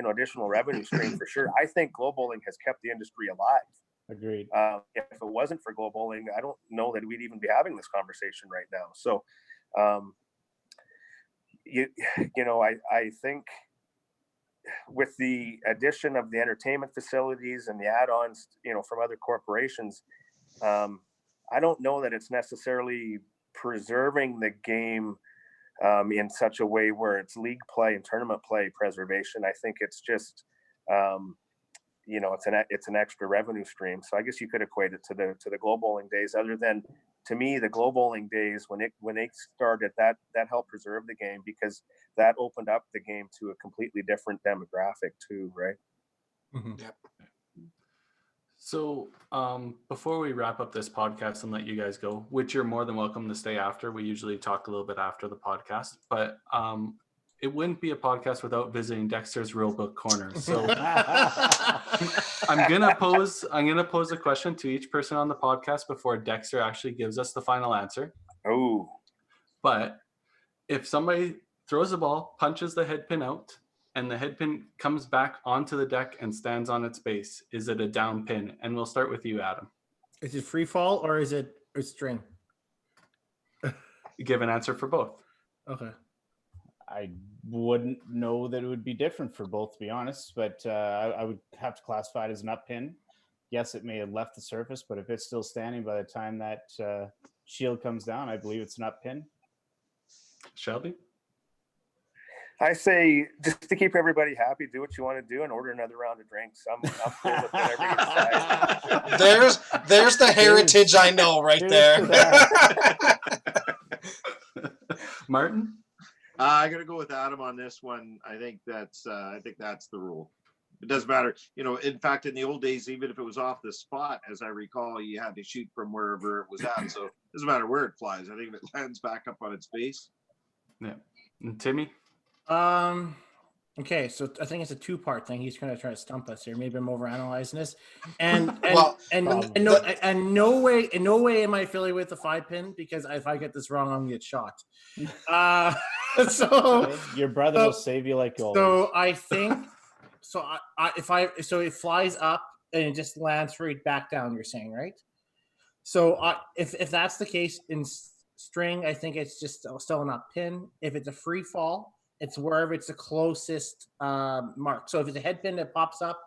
additional revenue stream for sure. I think glow bowling has kept the industry alive. Agreed. If it wasn't for glow bowling, I don't know that we'd even be having this conversation right now. So, I think with the addition of the entertainment facilities and the add-ons, from other corporations, I don't know that it's necessarily preserving the game in such a way where it's league play and tournament play preservation. I think it's just, it's an extra revenue stream. So I guess you could equate it to the glow bowling days. Other than, to me, the glow bowling days when they started, that helped preserve the game, because that opened up the game to a completely different demographic too, right? Mm-hmm. Yep. So before we wrap up this podcast and let you guys go, which you're more than welcome to stay after, we usually talk a little bit after the podcast, but it wouldn't be a podcast without visiting Dexter's Rulebook Corner. So I'm gonna pose a question to each person on the podcast before Dexter actually gives us the final answer. Oh. But if somebody throws a ball, punches the head pin out, and the head pin comes back onto the deck and stands on its base, is it a down pin? And we'll start with you, Adam. Is it free fall or is it a string? Give an answer for both. Okay. I wouldn't know that it would be different for both, to be honest, but I would have to classify it as an up pin. Yes, it may have left the surface, but if it's still standing by the time that shield comes down, I believe it's an up pin. Shelby? I say, just to keep everybody happy, do what you want to do and order another round of drinks. I'm cool with whatever you decide. There's the heritage I know right there. Martin? I got to go with Adam on this one. I think that's the rule. It doesn't matter. In fact, in the old days, even if it was off the spot, as I recall, you had to shoot from wherever it was at. So it doesn't matter where it flies. I think if it lands back up on its base. Yeah. And Timmy? Okay, so I think it's a two-part thing. He's going to try to stump us here. Maybe I'm overanalyzing this. And no way am I affiliated with the 5-pin, because if I get this wrong, I'm gonna get shot. So your brother will save you like always. So I think so it flies up and it just lands right back down. You're saying, right? So if that's the case in string, I think it's just still an up pin. If it's a free fall, it's wherever it's the closest mark. So if it's a head pin that pops up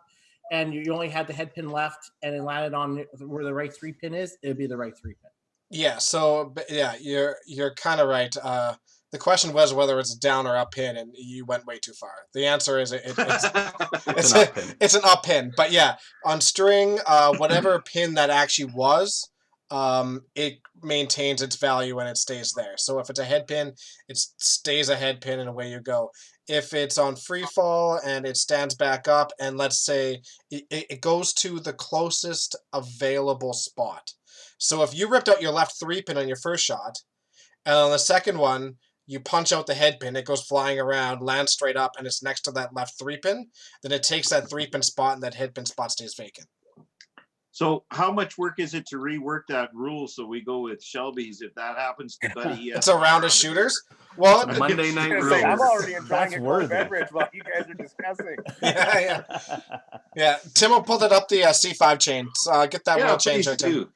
and you only had the head pin left and it landed on where the right 3-pin is, it would be the right 3-pin. Yeah. So yeah, you're kind of right. The question was whether it's down or up pin, and you went way too far. The answer is it's an up pin. But yeah, on string, whatever pin that actually was, it maintains its value and it stays there. So if it's a head pin, it stays a head pin and away you go. If it's on free fall and it stands back up, and let's say it goes to the closest available spot. So if you ripped out your left 3-pin on your first shot, and on the second one, you punch out the head pin, it goes flying around, lands straight up, and it's next to that left 3-pin, then it takes that 3-pin spot and that head pin spot stays vacant. So how much work is it to rework that rule so we go with Shelby's if that happens to Buddy? It's a round of shooters? Well, Monday night rules. I'm already enjoying a cold beverage while you guys are discussing. Yeah. Tim will pull it up the C5 chain. So get that rule change there, Tim.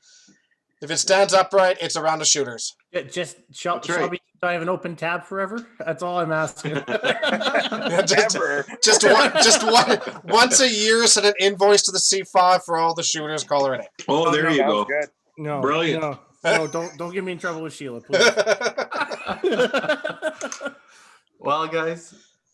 If it stands upright, it's a round of shooters. Yeah, just Shelby, do I have an open tab forever? That's all I'm asking. just one once a year, send an invoice to the C5 for all the shooters. Call her in. Oh, there you go. Good. No, brilliant. No, don't get me in trouble with Sheila, please. Well, guys,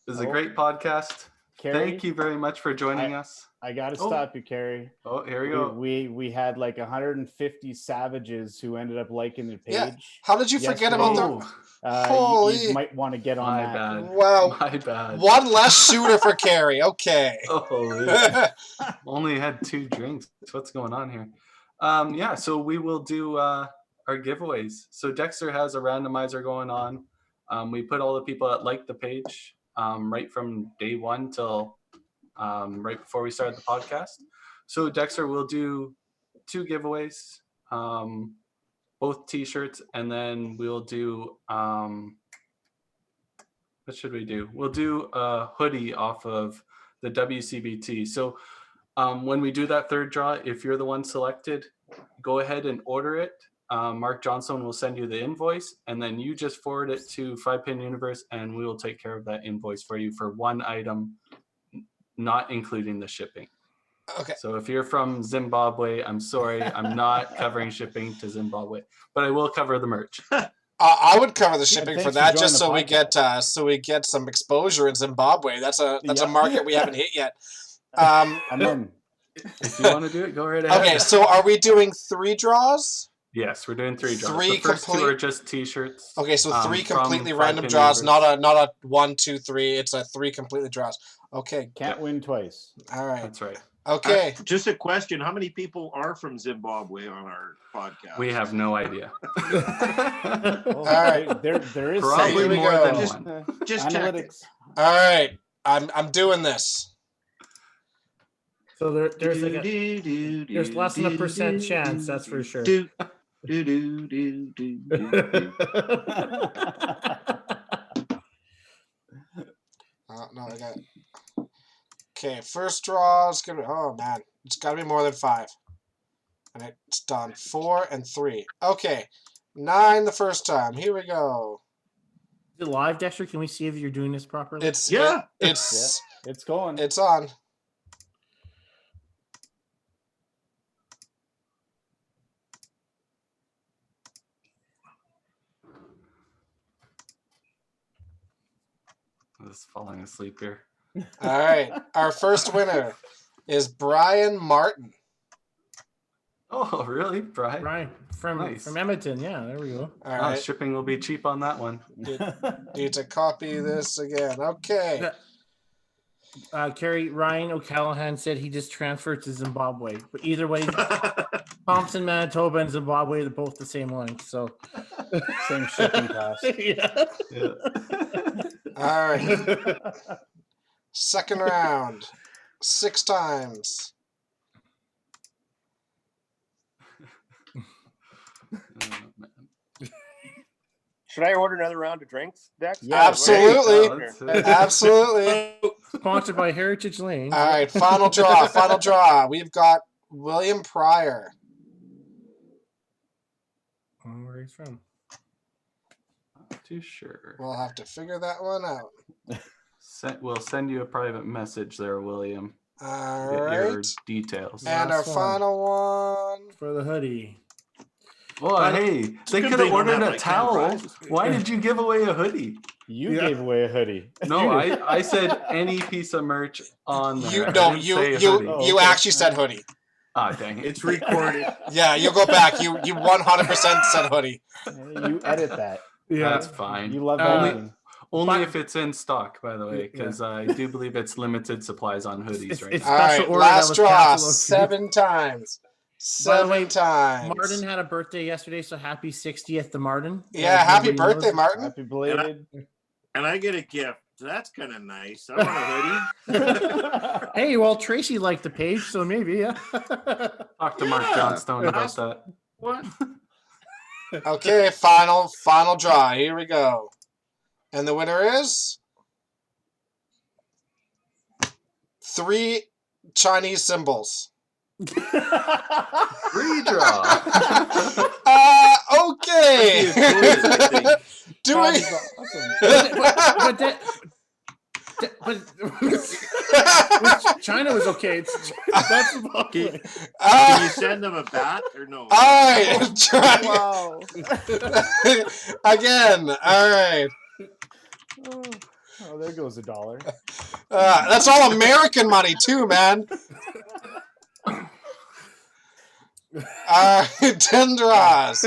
this is a great podcast. Carrie, thank you very much for joining us. I got to stop you, Carrie. Oh, here we go. We had like 150 savages who ended up liking the page. Yeah. How did you forget about the? Holy! You might want to get on that. Bad. Wow. My bad. One less shooter for Carrie. Okay. Only had 2 drinks. What's going on here? Yeah. So we will do our giveaways. So Dexter has a randomizer going on. We put all the people that like the page right from day 1 till right before we started the podcast. So Dexter will do 2 giveaways, both t-shirts, and then we'll do what should we do? We'll do a hoodie off of the WCBT. So when we do that third draw, if you're the one selected, go ahead and order it. Mark Johnstone will send you the invoice, and then you just forward it to 5-Pin Universe, and we will take care of that invoice for you for one item, not including the shipping. Okay. So if you're from Zimbabwe, I'm sorry, I'm not covering shipping to Zimbabwe, but I will cover the merch. I would cover the shipping for thanks for that, joining just the so we get some exposure in Zimbabwe. That's a Yeah. market we haven't hit yet. I'm in. If you want to do it, go right ahead. Okay, so are we doing 3 draws? Yes, we're doing 3 draws. Three The first 2 complete- are just T-shirts. Okay, so 3 from completely 5-Pin random draws, Universe. not a 1, 2, 3. It's a 3 completely draws. Okay, Can't win twice. all right. That's right. Okay, Just a question: how many people are from Zimbabwe on our podcast? We have no idea. All right. There is Probably Here we more go. than Just- one. Just check. analytics. all right. I'm doing this. So there's like there's less than a % chance, that's for sure. No, I got. Okay, first draw is gonna. Oh man, it's got to be more than 5. And it's done. 4 and 3. Okay, 9 the first time. Here we go. Is it live, Dexter? Can we see if you're doing this properly? It's Yeah. it's It's going. it's on. I was falling asleep here. All right, our first winner is Brian Martin. Oh, really, Brian? Right. Nice. From Edmonton. Yeah, there we go. All right, Shipping will be cheap on that one. need to copy this again. Okay. Ryan O'Callahan said he just transferred to Zimbabwe. But either way, Thompson, Manitoba, and Zimbabwe, they're both the same length. So Same shipping cost. yeah. Yeah. All right. Second round. 6 times. Oh, man. Should I order another round of drinks, Dex? Yeah, Absolutely. Oh, that's it. Absolutely. Sponsored by Heritage Lane. All right, final draw. Final draw. We've got William Pryor. Where he's from? Not too sure. We'll have to figure that one out. We'll send you a private message there, William. All Get your right. details. And our Last one. final one. For the hoodie. Well, hey, they good could they have don't ordered have, a like, 10 towel. prizes. Why did you give away a hoodie? You gave away a hoodie. No, I said any piece of merch on there. You I no, didn't you say you hoodie. Oh, you okay. actually said hoodie. Ah, dang it. It's recorded. Yeah, you go back. You 100% said hoodie. You edit that. That's fine. You love Uh, editing. Only if it's in stock, by the way, because I do believe it's limited supplies on hoodies right it's now. All special right, order last that was draw. canceled. 7 times. By the way, 7 times. Martin had a birthday yesterday, so happy 60th to Martin. Yeah, As happy nobody birthday, knows. Martin. Happy belated. And I get a gift. That's kind of nice. I want a hoodie. Hey, well, Tracy liked the page, so maybe, yeah. Talk to Mark Yeah. Johnstone about that. What? Okay, final draw. Here we go. And the winner is 3 Chinese symbols. Redraw. Okay. Doing. but China was okay. That's Can Uh, you send them a bat or no? all right. Try Wow. again. All right. Oh, there goes $1. That's all American money too, man. 10 draws.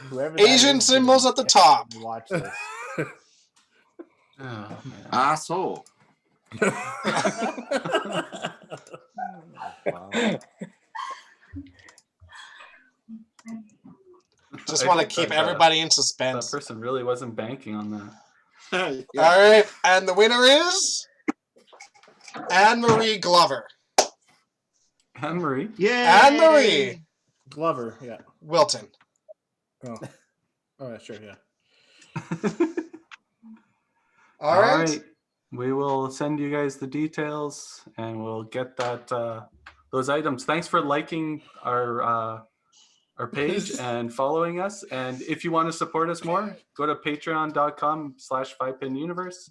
Whoever that Asian is, symbols at the top. Watch this. Oh, man. Asshole. Wow. Just I want to think keep that, everybody in That suspense. person really wasn't banking on that. Yeah. All right, and the winner is Anne-Marie Glover. Anne-Marie. Yeah. Anne-Marie Glover, yeah. Wilton. Oh, yeah, sure, yeah. All right. We will send you guys the details, and we'll get that those items. Thanks for liking our page and following us. And if you want to support us more, go to patreon.com/5pinuniverse.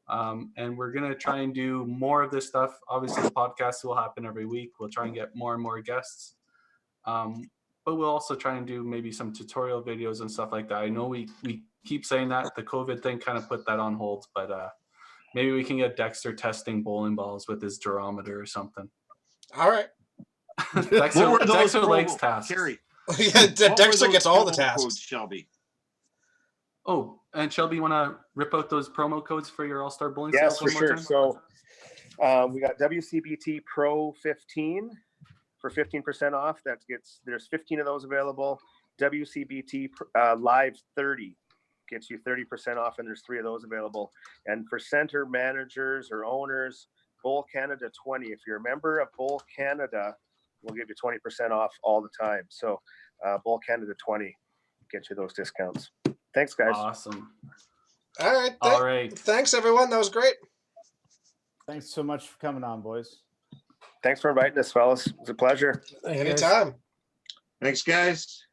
And we're going to try and do more of this stuff. Obviously, the podcast will happen every week. We'll try and get more and more guests. But we'll also try and do maybe some tutorial videos and stuff like that. I know we keep saying that. The COVID thing kind of put that on hold, but maybe we can get Dexter testing bowling balls with his durometer or something. All right. Dexter likes tasks. Carrie, Yeah, Dexter gets all the tasks. Codes, Shelby. Oh, and Shelby, you want to rip out those promo codes for your All-Star Bowling Yes, sales for one more sure. time? So we got WCBT Pro 15 for 15% off. There's 15 of those available. WCBT Live 30 gets you 30% off, and there's 3 of those available. And for center managers or owners, Bowl Canada 20. If you're a member of Bowl Canada, we'll give you 20% off all the time. So Bowl Canada 20 get you those discounts. Thanks, guys. Awesome. All right. All right. Thanks, everyone. That was great. Thanks so much for coming on, boys. Thanks for inviting us, fellas. It was a pleasure. Anytime. Thanks, guys.